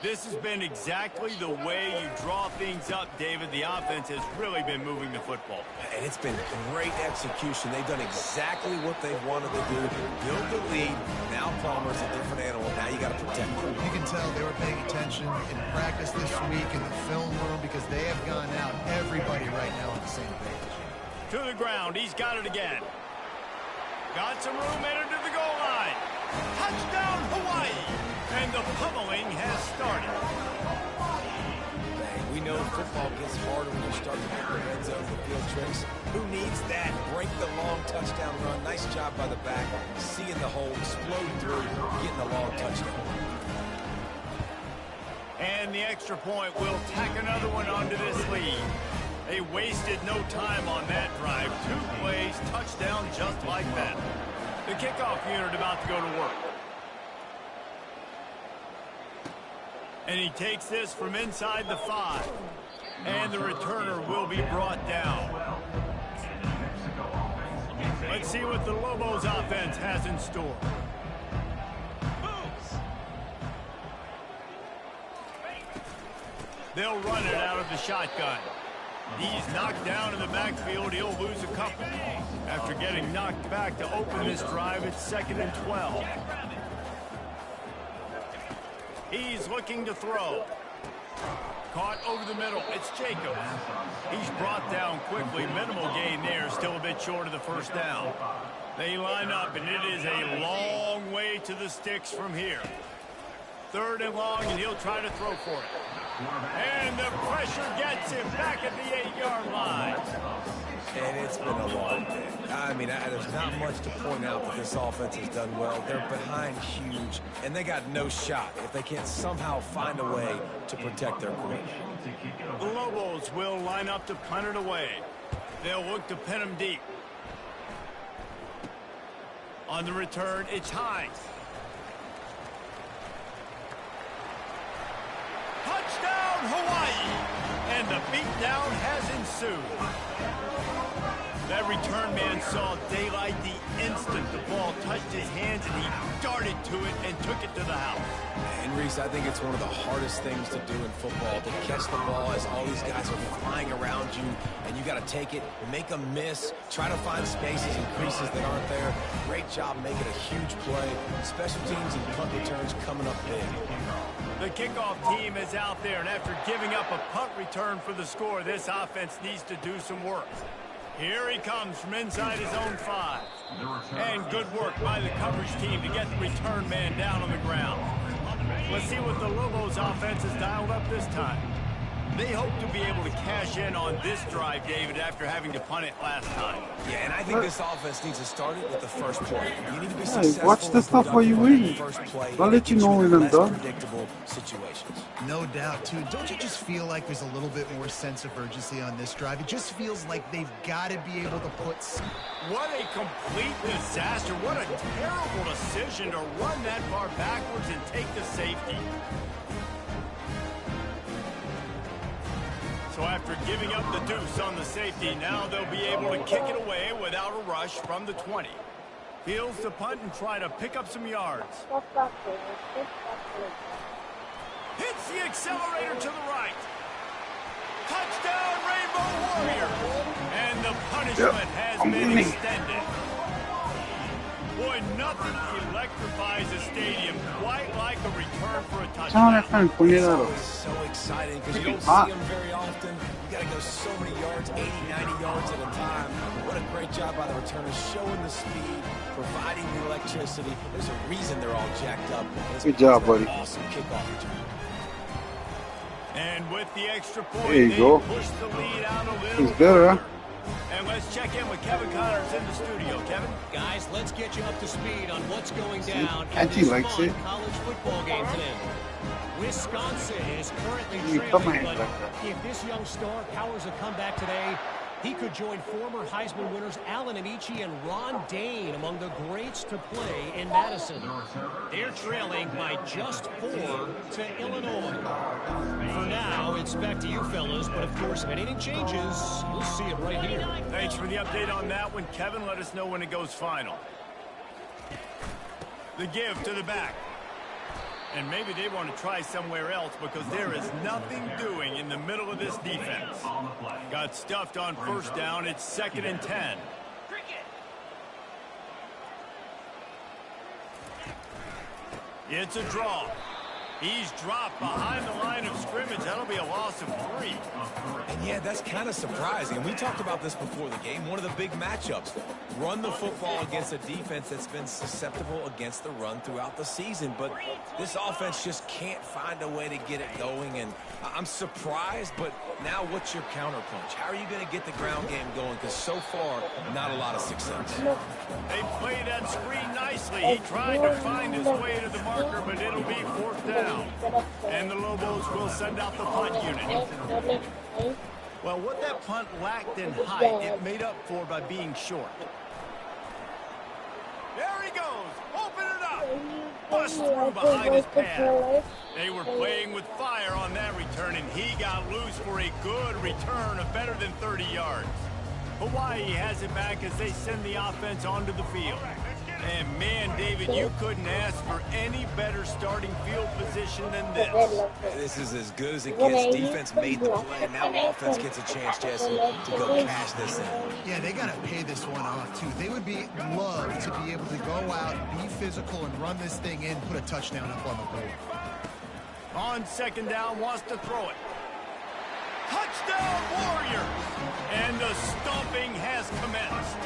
This has been exactly the way you draw things up, David. The offense has really been moving the football. And it's been great execution. They've done exactly what they've wanted to do. Build the lead. Now Palmer's a different animal. Now you got to protect him. You can tell they were paying attention in practice this week in the film room because they have gone out, everybody right now on the same page. To the ground. He's got it again. Got some room, entered to the goal line. Touchdown, Hawaii! And the pummeling has started. We know football gets harder when you start to get the red zone for field tricks. Who needs that? Break the long touchdown run. Nice job by the back. Seeing the hole, exploding through, getting the long touchdown. And the extra point will tack another one onto this lead. They wasted no time on that drive. 2 plays, touchdown just like that. The kickoff unit about to go to work. And he takes this from inside the 5. And the returner will be brought down. Let's see what the Lobos offense has in store. They'll run it out of the shotgun. He's knocked down in the backfield. He'll lose a couple. After getting knocked back to open this drive, it's 2nd and 12. He's looking to throw. Caught over the middle. It's Jacobs. He's brought down quickly. Minimal gain there. Still a bit short of the first down. They line up, and it is a long way to the sticks from here. 3rd and long, and he'll try to throw for it. And the pressure gets him back at the 8-yard line. And it's been a long day. I mean, there's not much to point out that this offense has done well. They're behind huge, and they got no shot if they can't somehow find a way to protect their quarterback. The Lobos will line up to punt it away. They'll look to pin him deep. On the return, it's Hines. Touchdown, Hawaii! And the beatdown has ensued. That return man saw daylight the instant the ball touched his hands, and he darted to it and took it to the house. And Reese, I think it's one of the hardest things to do in football, to catch the ball as all these guys are flying around you, and you got to take it, make them miss, try to find spaces and creases that aren't there. Great job making a huge play. Special teams and punt returns coming up big. The kickoff team is out there, and after giving up a punt return for the score, this offense needs to do some work. Here he comes from inside his own 5. And good work by the coverage team to get the return man down on the ground. Let's see what the Lobos offense has dialed up this time. They hope to be able to cash in on this drive, David, after having to punt it last time. Yeah, and I think this offense needs to start it with the first play. You need to be Hey, watch the successful stuff while you read. I'll let you know when I'm done. Predictable situations. No doubt, too. Don't you just feel like there's a little bit more sense of urgency on this drive? It just feels like they've got to be able to put... What a complete disaster. What a terrible decision to run that far backwards and take the safety. So after giving up the deuce on the safety, now they'll be able to kick it away without a rush from the 20. Fields the punt and try to pick up some yards. Hits the accelerator to the right. Touchdown, Rainbow Warriors! And the punishment has been extended. Boy, nothing electrifies a stadium quite like a return for a touchdown. So exciting because you don't see them very often. You got to go so many yards, 80, 90 yards at a time. What a great job by the returners, showing the speed, providing the electricity. There's a reason they're all jacked up. Good job, buddy. Awesome kickoff return. And with the extra point, there you go. Push the lead out a little. He's better, huh? And let's check in with Kevin Connors in the studio. Kevin? Guys, let's get you up to speed on what's going down in Auntie this likes fun it. college football game today. Wisconsin is currently You trailing, come in but like that. if this young star powers a comeback today, he could join former Heisman winners Alan Amici and Ron Dane among the greats to play in Madison. They're trailing by just 4 to Illinois. For now, it's back to you fellas, but of course, if anything changes, you'll see it right here. Thanks for the update on that one, Kevin. Let us know when it goes final. The give to the back. And maybe they want to try somewhere else because there is nothing doing in the middle of this defense. Got stuffed on first down. It's 2nd and 10. It's a draw. He's dropped behind the line of scrimmage. That'll be a loss of 3. And yeah, that's kind of surprising. We talked about this before the game. One of the big matchups. Run the football against a defense that's been susceptible against the run throughout the season. But this offense just can't find a way to get it going. And I'm surprised, but now what's your counterpunch? How are you going to get the ground game going? Because so far, not a lot of success. They play that screen nicely. He tried to find his way to the marker, but it'll be 4th down. And the Lobos will send out the punt unit. Well, what that punt lacked in height, it made up for by being short. There he goes. Open it up. Bust through behind his pad. They were playing with fire on that return, and he got loose for a good return of better than 30 yards. Hawaii has it back as they send the offense onto the field. And man, David, you couldn't ask for any better starting field position than this. This is as good as it gets. Defense made the play. Now offense gets a chance, Jesse, to go cash this in. Yeah, they got to pay this one off, too. They would love to be able to go out, be physical, and run this thing in, put a touchdown up on the board. On 2nd down, wants to throw it. Touchdown, Warriors! And the stomping has commenced.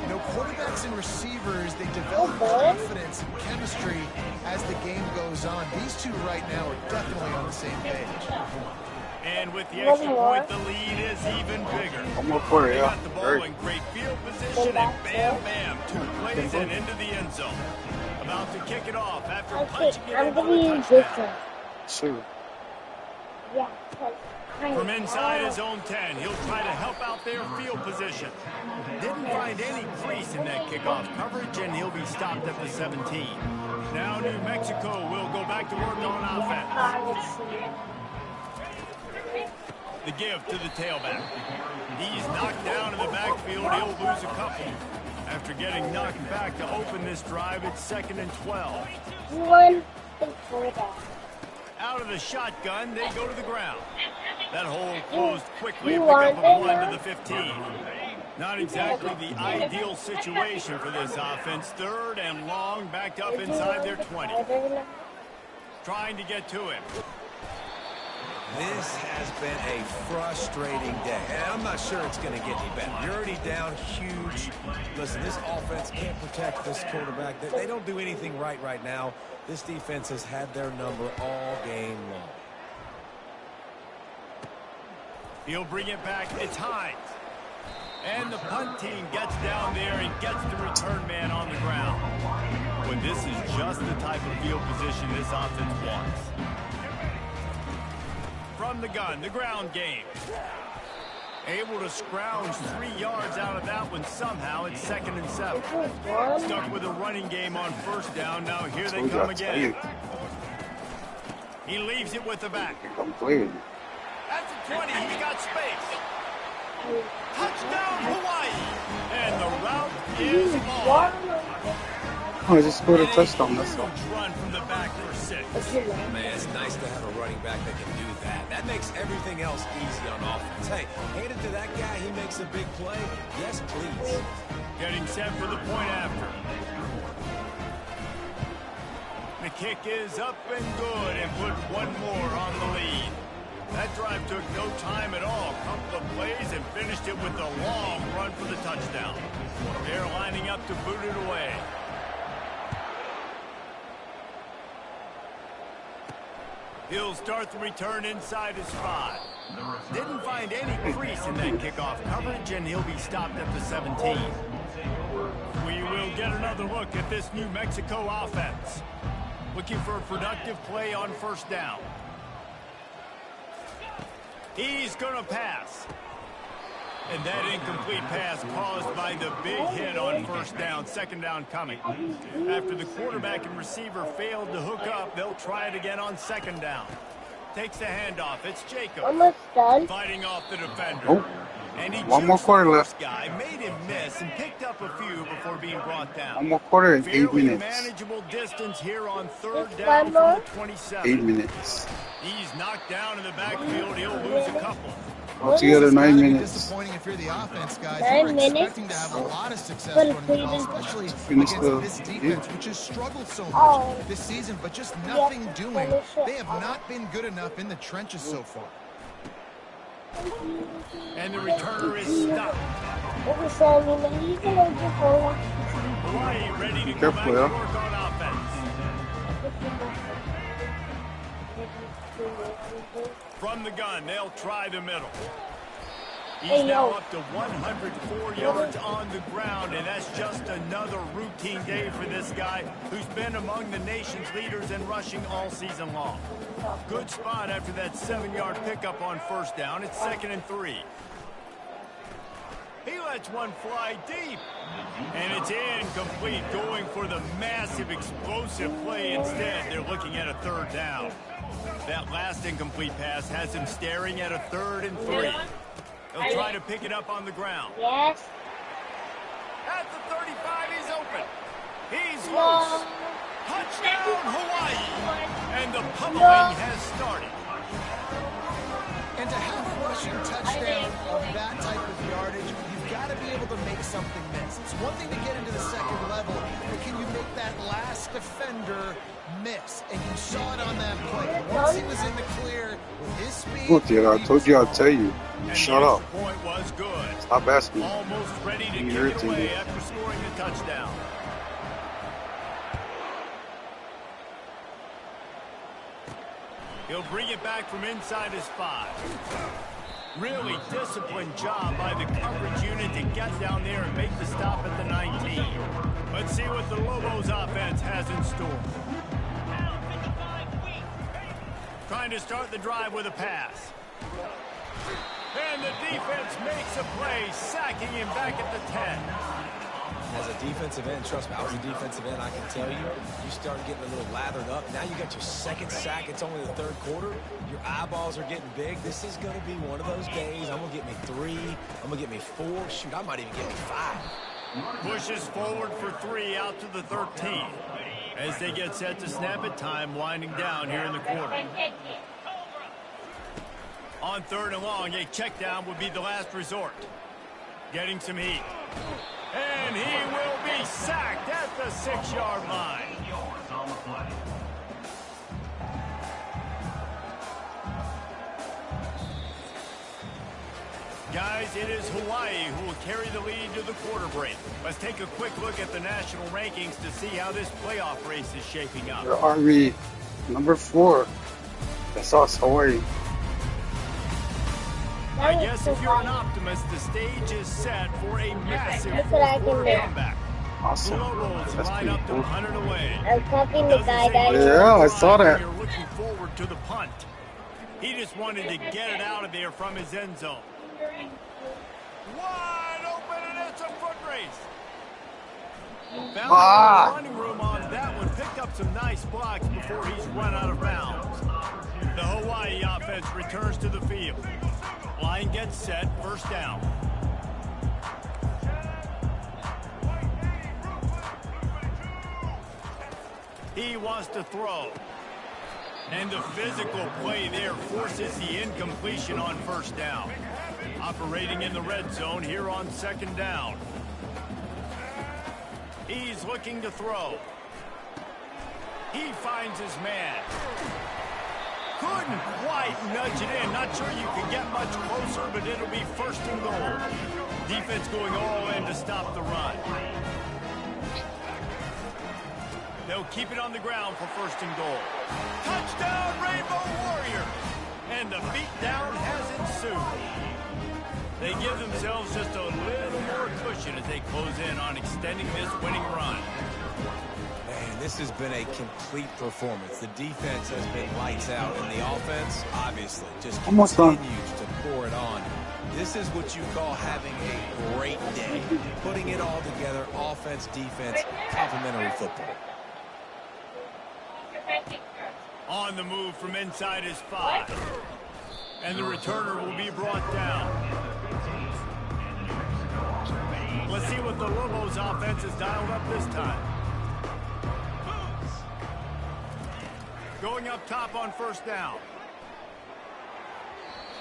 You know, quarterbacks and receivers, they develop confidence and chemistry as the game goes on. These two right now are definitely on the same page. And with the extra point, the lead is even bigger. I'm more for it, They yeah. got the ball in great field position, and bam, bam, 2 plays and into the end zone. About to kick it off after punching it in for a touchdown. Sure. Yeah. From inside his own 10, he'll try to help out their field position. Didn't find any crease in that kickoff coverage, and he'll be stopped at the 17. Now New Mexico will go back to work on offense. The give to the tailback. He's knocked down in the backfield. He'll lose a couple. After getting knocked back to open this drive, it's 2nd and 12. Out of the shotgun, they go to the ground. That hole closed quickly. A pickup of 1 to the 15. Not exactly the ideal situation for this offense. 3rd and long, backed up inside their 20. Trying to get to him. This has been a frustrating day, and I'm not sure it's going to get any better. You're already down huge. Listen, this offense can't protect this quarterback. They don't do anything right now. This defense has had their number all game long. He'll bring it back. It's Hines. And the punt team gets down there and gets the return man on the ground. When this is just the type of field position this offense wants. From the gun, the ground game. Able to scrounge 3 yards out of that one somehow. It's 2nd and 7. Stuck with a running game on first down. Now here they come again. He leaves it with the back. At the 20, he's got space. Touchdown, Hawaii. And the route is on. Oh, I just scored a touchdown. That's all. Run from the back for 6. Man, it's nice to have a running back that can do that. That makes everything else easy on offense. Hey, hand it to that guy. He makes a big play. Yes, please. Getting set for the point after. The kick is up and good and put one more on the lead. That drive took no time at all. Couple of plays and finished it with a long run for the touchdown. They're lining up to boot it away. He'll start the return inside his 5. Didn't find any crease in that kickoff coverage, and he'll be stopped at the 17. We will get another look at this New Mexico offense. Looking for a productive play on first down. He's going to pass. And that incomplete pass caused by the big hit on first down. 2nd down coming. After the quarterback and receiver failed to hook up, they'll try it again on 2nd down. Takes the handoff. It's Jacob. Almost done. Fighting off the defender. Oh. And he One more quarter left. Guy made him miss and picked up a few before being brought down. One more quarter and 8 Fairly minutes. manageable distance here on 3rd down from the 27. 8 minutes. He's knocked down in the backfield. He'll lose a couple. Altogether, 9 minutes. Disappointing if you're the offense, guys. 9 You're minutes. expecting to have a lot of success running the ball, especially Finish against the this defense, game. which has struggled so much Oh. this season, but just nothing doing. finish it. They have not been good enough in the trenches so far. And the returner is stopped. Hawaii ready to go back to work on offense. From the gun, they'll try the middle. He's now up to 104 yards on the ground, and that's just another routine day for this guy who's been among the nation's leaders in rushing all season long. Good spot after that 7-yard pickup on first down. It's 2nd and 3. He lets one fly deep. And it's incomplete, going for the massive explosive play instead. They're looking at a 3rd down. That last incomplete pass has him staring at a 3rd and 3. He'll try to pick it up on the ground. Yes. At the 35, he's open. He's loose. Touchdown, Hawaii. And the pummeling has started. And to have a rushing touchdown of that type of yardage, you've got to be able to make something miss. It's one thing to get into the 2nd level, but can you make that last defender miss? And you saw it on that play. Once he was in the clear with his speed. Look, I told you I'd tell you. And Shut the up. extra point was good. Stop asking. Almost ready to You're kick it irritating. away after scoring the touchdown. He'll bring it back from inside his 5. Really disciplined job by the coverage unit to get down there and make the stop at the 19. Let's see what the Lobos offense has in store. Trying to start the drive with a pass. And the defense makes a play, sacking him back at the 10. As a defensive end, trust me, I was a defensive end, I can tell you, you start getting a little lathered up. Now you got your 2nd sack. It's only the 3rd quarter. Your eyeballs are getting big. This is going to be one of those days. I'm going to get me 3. I'm going to get me 4. Shoot, I might even get me 5. Pushes forward for 3 out to the 13. As they get set to snap it, time winding down here in the quarter. On 3rd and long, a check down would be the last resort. Getting some heat. And he will be sacked at the 6-yard line. Guys, it is Hawaii who will carry the lead to the quarter break. Let's take a quick look at the national rankings to see how this playoff race is shaping up. Where are we? Number 4. That's us, Hawaii. I guess if you're an optimist, the stage is set for a massive That's what I fourth-quarter can do. comeback. Awesome. Lobos That's line pretty up to cool. punt it away. I'm copying the Doesn't guy say that much Yeah, about I saw drive that. when you're looking forward to the punt. He just wanted to get it out of there from his end zone. Wide open, and it's a foot race. Found a running room on that one. Picked up some nice blocks before he's run out of bounds. The Hawaii offense returns to the field. Line gets set, first down. He wants to throw. And the physical play there forces the incompletion on first down. Operating in the red zone here on second down. He's looking to throw. He finds his man. Couldn't quite nudge it in. Not sure you can get much closer, but it'll be first and goal. Defense going all in to stop the run. They'll keep it on the ground for first and goal. Touchdown, Rainbow Warrior! And the beatdown has ensued. They give themselves just a little more cushion as they close in on extending this winning run. Man, this has been a complete performance. The defense has been lights out, and the offense, obviously, just Almost done. continues to pour it on. This is what you call having a great day. Putting it all together, offense, defense, complementary football. On the move from inside his 5. And the returner will be brought down. Let's see what the Lobos offense has dialed up this time. Going up top on first down.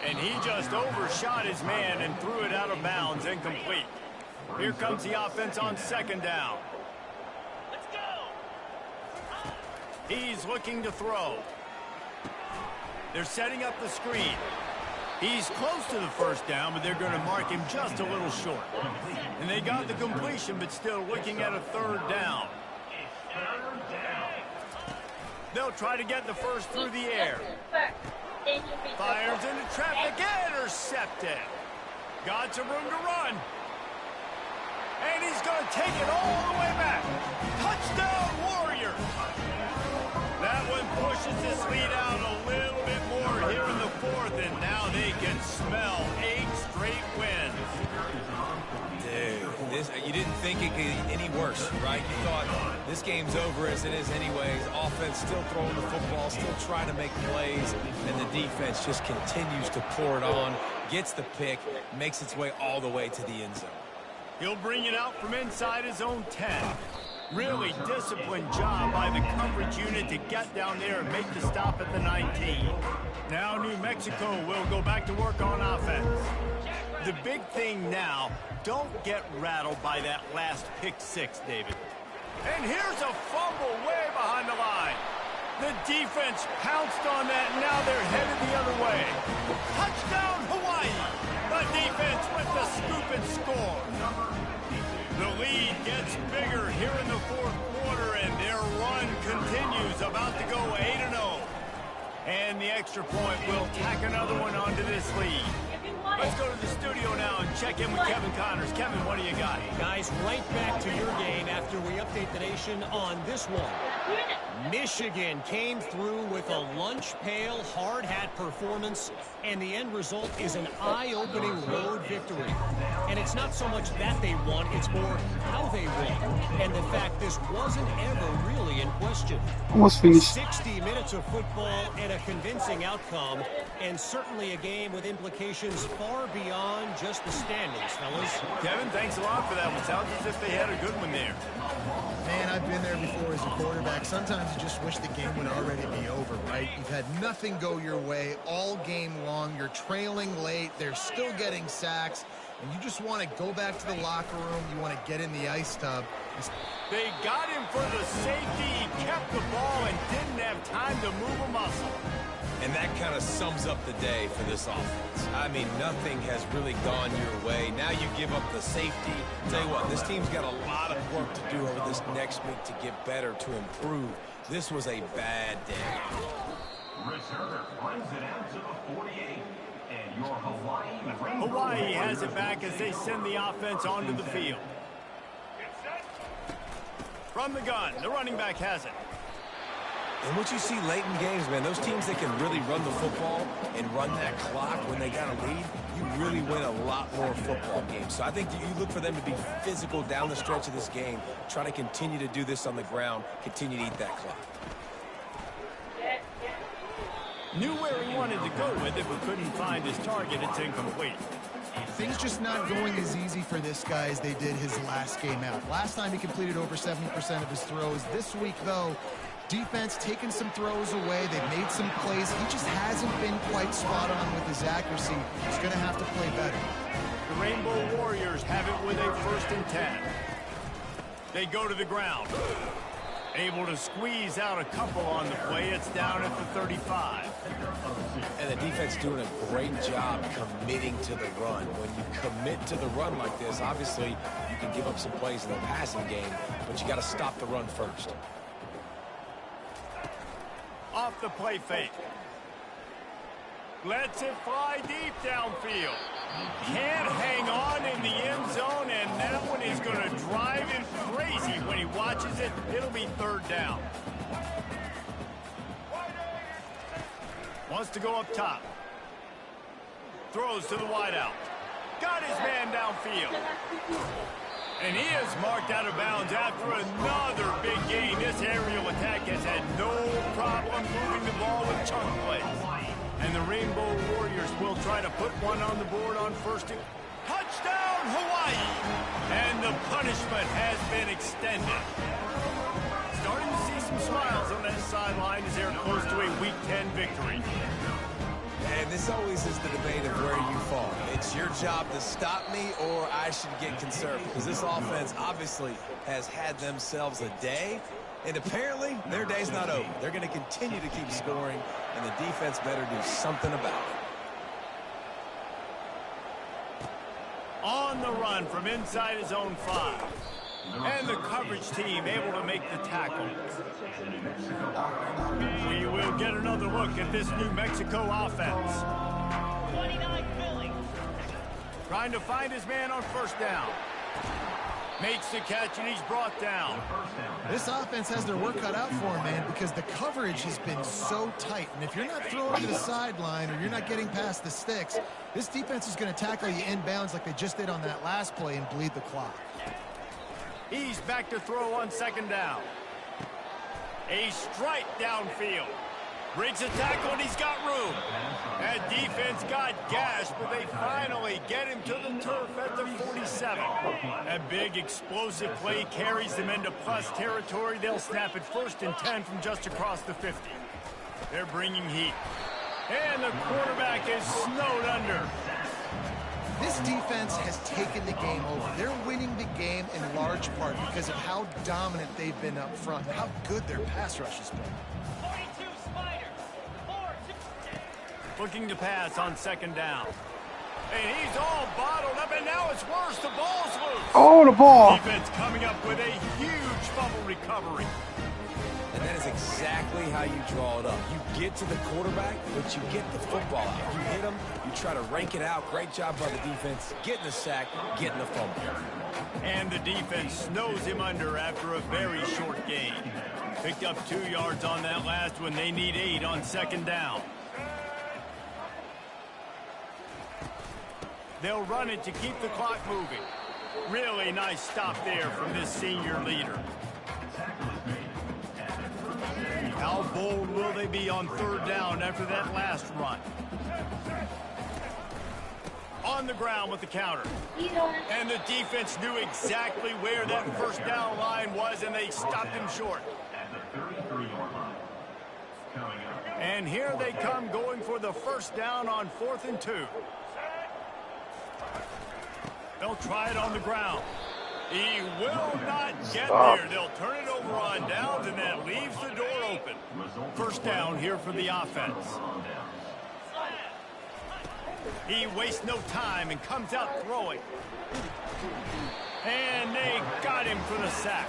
And he just overshot his man and threw it out of bounds, incomplete. Here comes the offense on second down. He's looking to throw. They're setting up the screen. He's close to the first down, but they're going to mark him just a little short. And they got the completion, but still looking at a third down. They'll try to get the first through the air. Fires into traffic, intercepted. Got some room to run. And he's going to take it all the way back. Touchdown, Warriors! That one pushes this lead out a little bit more here in the fourth, and now they can smell 8 straight wins. Dude, you didn't think it could get any worse, right? You thought this game's over as it is anyways. Offense still throwing the football, still trying to make plays, and the defense just continues to pour it on, gets the pick, makes its way all the way to the end zone. He'll bring it out from inside his own 10. Really disciplined job by the coverage unit to get down there and make the stop at the 19. Now New Mexico will go back to work on offense. The big thing now, don't get rattled by that last pick-6, David. And here's a fumble way behind the line. The defense pounced on that, and now they're headed the other way. Touchdown, Hawaii! The defense with the scoop and score. The lead gets bigger here in the fourth quarter, and their run continues, about to go 8-0. And the extra point will tack another one onto this lead. Let's go to the studio now and check in with Kevin Connors. Kevin, what do you got? Guys, right back to your game after we update the nation on this one. Michigan came through with a lunch pail, hard hat performance, and the end result is an eye-opening road victory. And it's not so much that they won, it's more how they won. And the fact this wasn't ever really in question. Almost finished. 60 minutes of football and a convincing outcome, and certainly a game with implications far beyond just the standings, fellas. Kevin, thanks a lot for that one. Sounds as if they had a good one there. Man, I've been there before as a quarterback. Sometimes you just wish the game would already be over, right? You've had nothing go your way all game long. You're trailing late. They're still getting sacks. And you just want to go back to the locker room. You want to get in the ice tub. They got him for the safety. He kept the ball and didn't have time to move a muscle. And that kind of sums up the day for this offense. I mean, nothing has really gone your way. Now you give up the safety. Tell you what, this team's got a lot of work to do over this next week to get better, to improve. This was a bad day. Returner brings it out to the 48. And your Hawaii has it back as they send the offense onto the field. From the gun, the running back has it. And what you see late in games, man, those teams that can really run the football and run that clock when they got a lead, you really win a lot more football games. So I think you look for them to be physical down the stretch of this game, try to continue to do this on the ground, continue to eat that clock. Knew where he wanted to go with it, but couldn't find his target. It's incomplete. Things just not going as easy for this guy as they did his last game out. Last time he completed over 70% of his throws. This week, though, defense taking some throws away. They've made some plays. He just hasn't been quite spot on with his accuracy. He's going to have to play better. The Rainbow Warriors have it with a 1st and 10. They go to the ground. Able to squeeze out a couple on the play. It's down at the 35. And the defense doing a great job committing to the run. When you commit to the run like this, obviously you can give up some plays in the passing game, but you got to stop the run first. Off the play fake. Lets it fly deep downfield. Can't hang on in the end zone, and that one is going to drive him crazy when he watches it. It'll be 3rd down. Wants to go up top. Throws to the wideout. Got his man downfield. And he is marked out of bounds after another big gain. This aerial attack has had no problem moving the ball with chunk plays. And the Rainbow Warriors will try to put one on the board on 1st and... Touchdown, Hawaii! And the punishment has been extended. Starting to see some smiles on that sideline as they're close to a Week 10 victory. And this always is the debate of where you fall. It's your job to stop me, or I should get conservative. Because this offense obviously has had themselves a day, and apparently their day's not over. They're going to continue to keep scoring, and the defense better do something about it. On the run from inside his own 5. And the coverage team able to make the tackle. We will get another look at this New Mexico offense. 29 Philly. Trying to find his man on 1st down. Makes the catch, and he's brought down. This offense has their work cut out for him, man, because the coverage has been so tight. And if you're not throwing to the sideline or you're not getting past the sticks, this defense is going to tackle you inbounds like they just did on that last play and bleed the clock. He's back to throw on 2nd down. A strike downfield. Breaks a tackle, and he's got room. That defense got gashed, but they finally get him to the turf at the 47. A big explosive play carries them into plus territory. They'll snap it 1st and 10 from just across the 50. They're bringing heat. And the quarterback is snowed under. This defense has taken the game over. They're winning the game in large part because of how dominant they've been up front, how good their pass rush has been. 42 Spiders. 4-2. Looking to pass on 2nd down. And he's all bottled up, and now it's worse. The ball's loose. Oh, the ball. Defense coming up with a huge fumble recovery. And that is exactly how you draw it up. You get to the quarterback, but you get the football out. You hit him, you try to rank it out. Great job by the defense, getting the sack, getting the fumble. And the defense snows him under after a very short gain. Picked up 2 yards on that last one. They need 8 on 2nd down. They'll run it to keep the clock moving. Really nice stop there from this senior leader. How bold will they be on 3rd down after that last run? On the ground with the counter. And the defense knew exactly where that 1st down line was, and they stopped him short. And here they come going for the 1st down on 4th and 2. They'll try it on the ground. He will not get there. They'll turn it over on downs, and that leaves the door open. First down here for the offense. He wastes no time and comes out throwing. And they got him for the sack.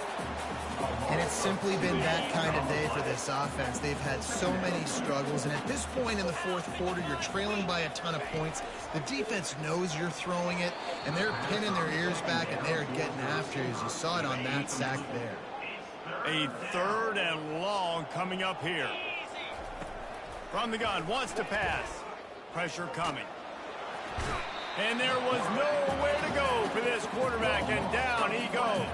And it's simply been that kind of day for this offense. They've had so many struggles, and at this point in the fourth quarter, you're trailing by a ton of points. The defense knows you're throwing it, and they're pinning their ears back, and they're getting after you, as you saw it on that sack there. A 3rd and long coming up here. From the gun, wants to pass. Pressure coming. And there was nowhere to go for this quarterback, and down he goes.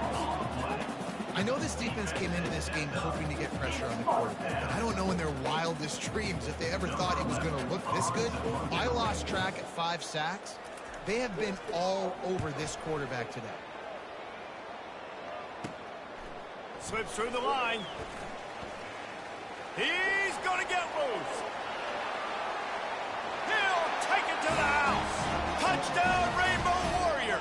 I know this defense came into this game hoping to get pressure on the quarterback, but I don't know in their wildest dreams if they ever thought it was going to look this good. I lost track at 5 sacks. They have been all over this quarterback today. Slips through the line. He's going to get loose. He'll take it to the house. Touchdown, Rainbow Warriors.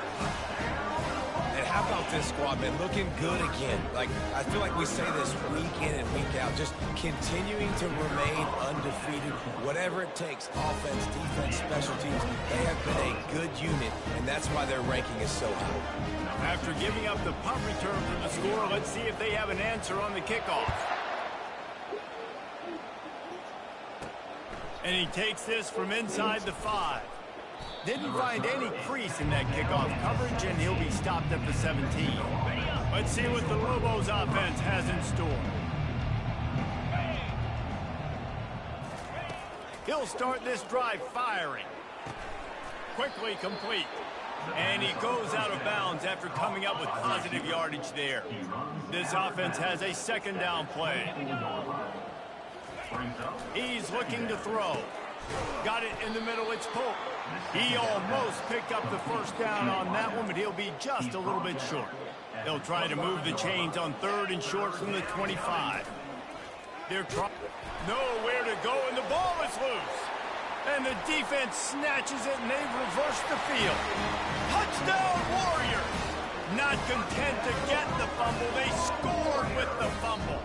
And how about this squad, man? Looking good again. Like, I feel like we say this week in and week out, just continuing to remain undefeated, whatever it takes, offense, defense, special teams. They have been a good unit, and that's why their ranking is so high. After giving up the punt return for the score, let's see if they have an answer on the kickoff. And he takes this from inside the 5. Didn't find any crease in that kickoff coverage, and he'll be stopped at the 17. Let's see what the Lobos offense has in store. He'll start this drive firing. Quickly complete. And he goes out of bounds after coming up with positive yardage there. This offense has a 2nd down play. He's looking to throw. Got it in the middle, it's Polk. He almost picked up the 1st down on that one, but he'll be just a little bit short. They'll try to move the chains on 3rd and short from the 25. They're trying nowhere to go, and the ball is loose. And the defense snatches it, and they've reversed the field. Touchdown, Warriors! Not content to get the fumble, they scored with the fumble.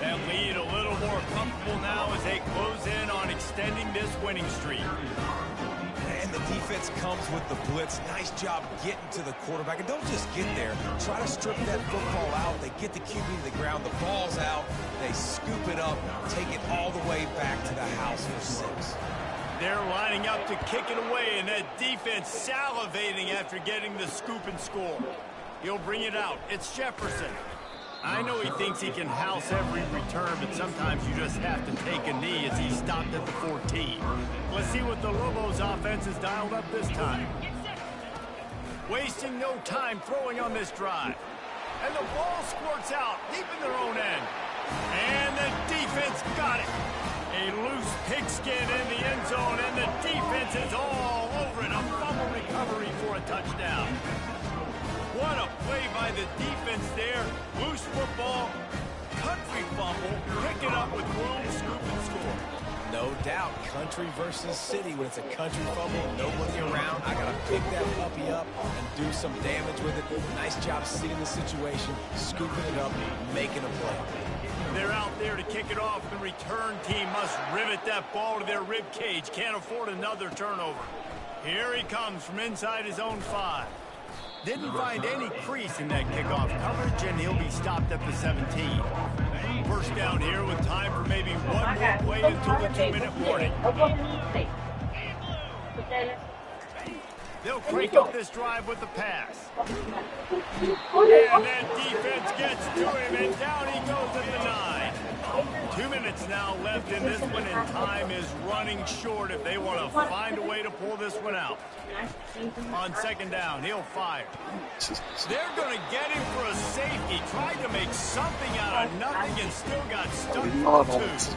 That lead a little more comfortable now as they close in on extending this winning streak. And the defense comes with the blitz. Nice job getting to the quarterback. And don't just get there. Try to strip that football out. They get the QB to the ground. The ball's out. They scoop it up, take it all the way back to the house for 6. They're lining up to kick it away, and that defense salivating after getting the scoop and score. He'll bring it out. It's Jefferson. I know he thinks he can house every return, but sometimes you just have to take a knee as he's stopped at the 14. Let's see what the Lobos offense has dialed up this time. Wasting no time throwing on this drive. And the ball squirts out deep in their own end. And the defense got it. A loose pigskin in the end zone, and the defense is all over it. A fumble recovery for a touchdown. What a play by the defense there. Loose football, country fumble, pick it up with room, scoop and score. No doubt, country versus city. When it's a country fumble, nobody around, I got to pick that puppy up and do some damage with it. Nice job seeing the situation, scooping it up, making a play. They're out there to kick it off. The return team must rivet that ball to their rib cage. Can't afford another turnover. Here he comes from inside his own 5. Didn't find any crease in that kickoff coverage, and he'll be stopped at the 17. First down here with time for maybe one more play until the 2-minute warning. They'll crank up this drive with the pass. And that defense gets to him, and down he goes at the 9. 2 minutes now left in this one, and time is running short if they want to find a way to pull this one out. On 2nd down, he'll fire. They're going to get him for a safety. Tried to make something out of nothing and still got stuck for 2.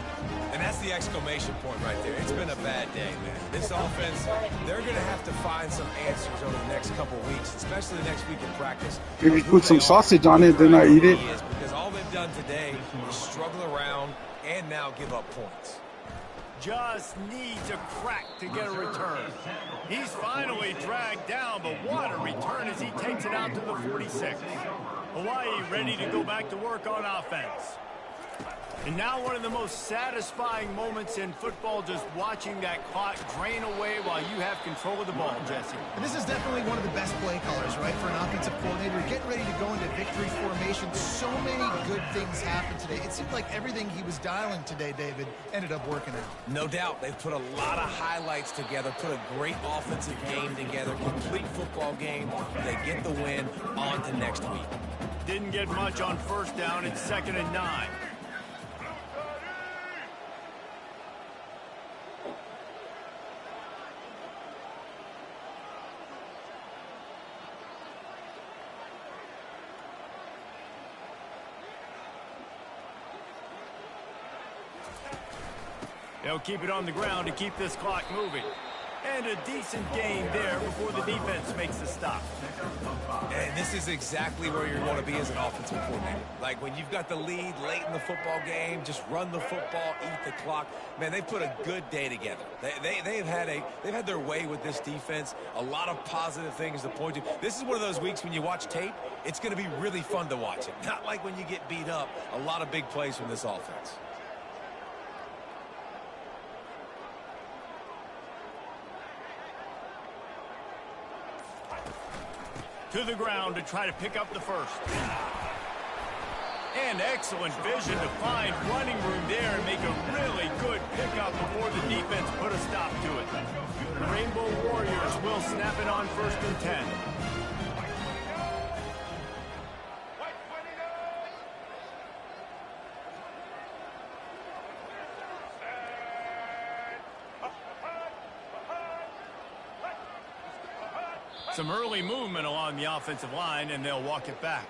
And that's the exclamation point right there. It's been a bad day, man. This offense, they're going to have to find some answers over the next couple of weeks, especially the next week in practice. If you put some sausage on it, then I eat it. Because all they've done today is struggle around and now give up points. just needs a crack to get a return. He's finally dragged down, but what a return as he takes it out to the 46. Hawaii ready to go back to work on offense. And now one of the most satisfying moments in football, just watching that clock drain away while you have control of the ball, Jesse. And this is definitely one of the best play callers, right, for an offensive coordinator. Getting ready to go into victory formation. So many good things happened today. It seemed like everything he was dialing today, David, ended up working out. No doubt. They've put a lot of highlights together, put a great offensive game together, complete football game. They get the win. On to next week. Didn't get much on first down. It's 2nd and 9. They'll keep it on the ground to keep this clock moving. And a decent gain there before the defense makes the stop. And this is exactly where you're going to be as an offensive coordinator. Like when you've got the lead late in the football game, just run the football, eat the clock. Man, they've put a good day together. They've had their way with this defense. A lot of positive things to point to. This is one of those weeks when you watch tape, it's going to be really fun to watch it. Not like when you get beat up. A lot of big plays from this offense. To the ground to try to pick up the first. And excellent vision to find running room there and make a really good pickup before the defense put a stop to it. The Rainbow Warriors will snap it on 1st and 10. Some early movement along the offensive line, and they'll walk it back.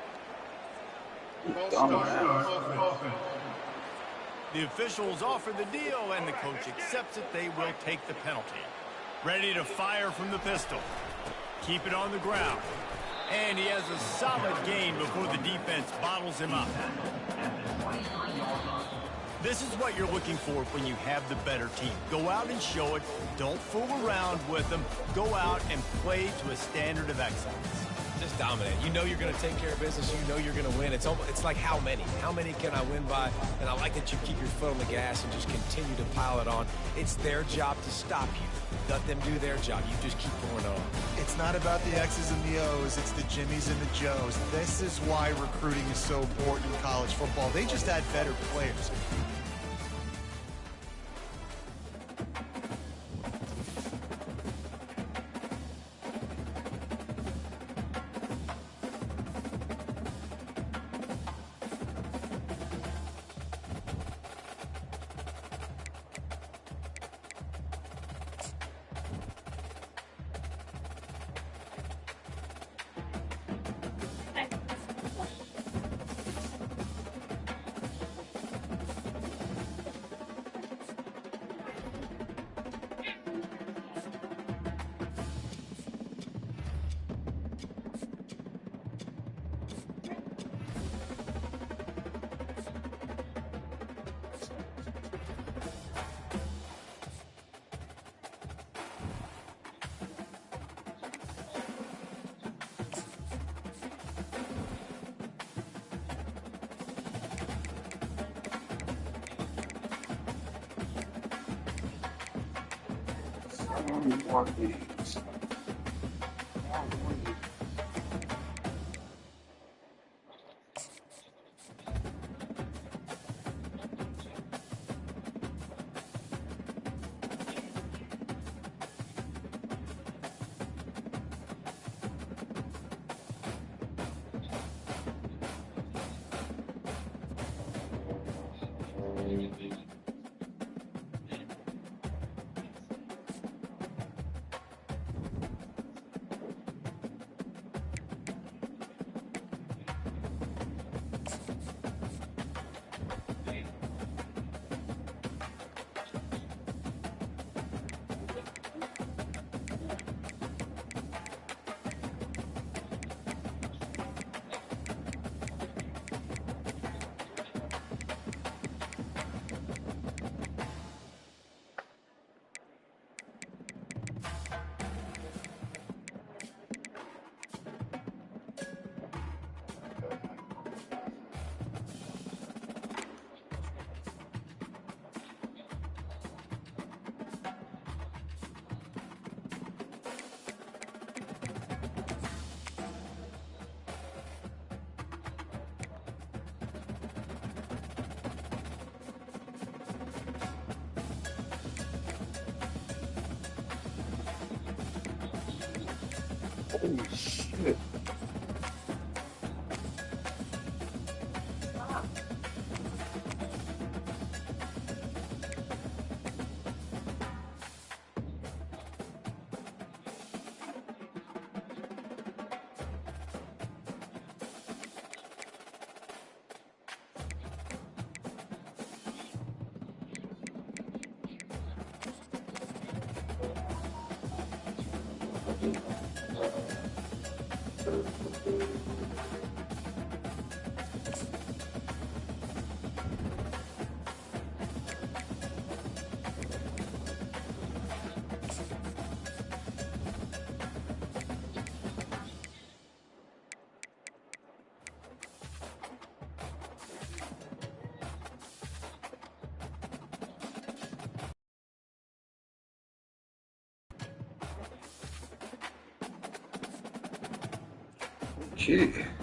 The officials offer the deal, and the coach accepts it. They will take the penalty. Ready to fire from the pistol. Keep it on the ground. And he has a solid gain before the defense bottles him up. This is what you're looking for when you have the better team. Go out and show it. Don't fool around with them. Go out and play to a standard of excellence. Just dominate. You know you're going to take care of business. You know you're going to win. It's like how many? How many can I win by? And I like that you keep your foot on the gas and just continue to pile it on. It's their job to stop you. Let them do their job. You just keep going on. It's not about the X's and the O's. It's the Jimmies and the Joes. This is why recruiting is so important in college football. They just add better players. Holy shit. Okay.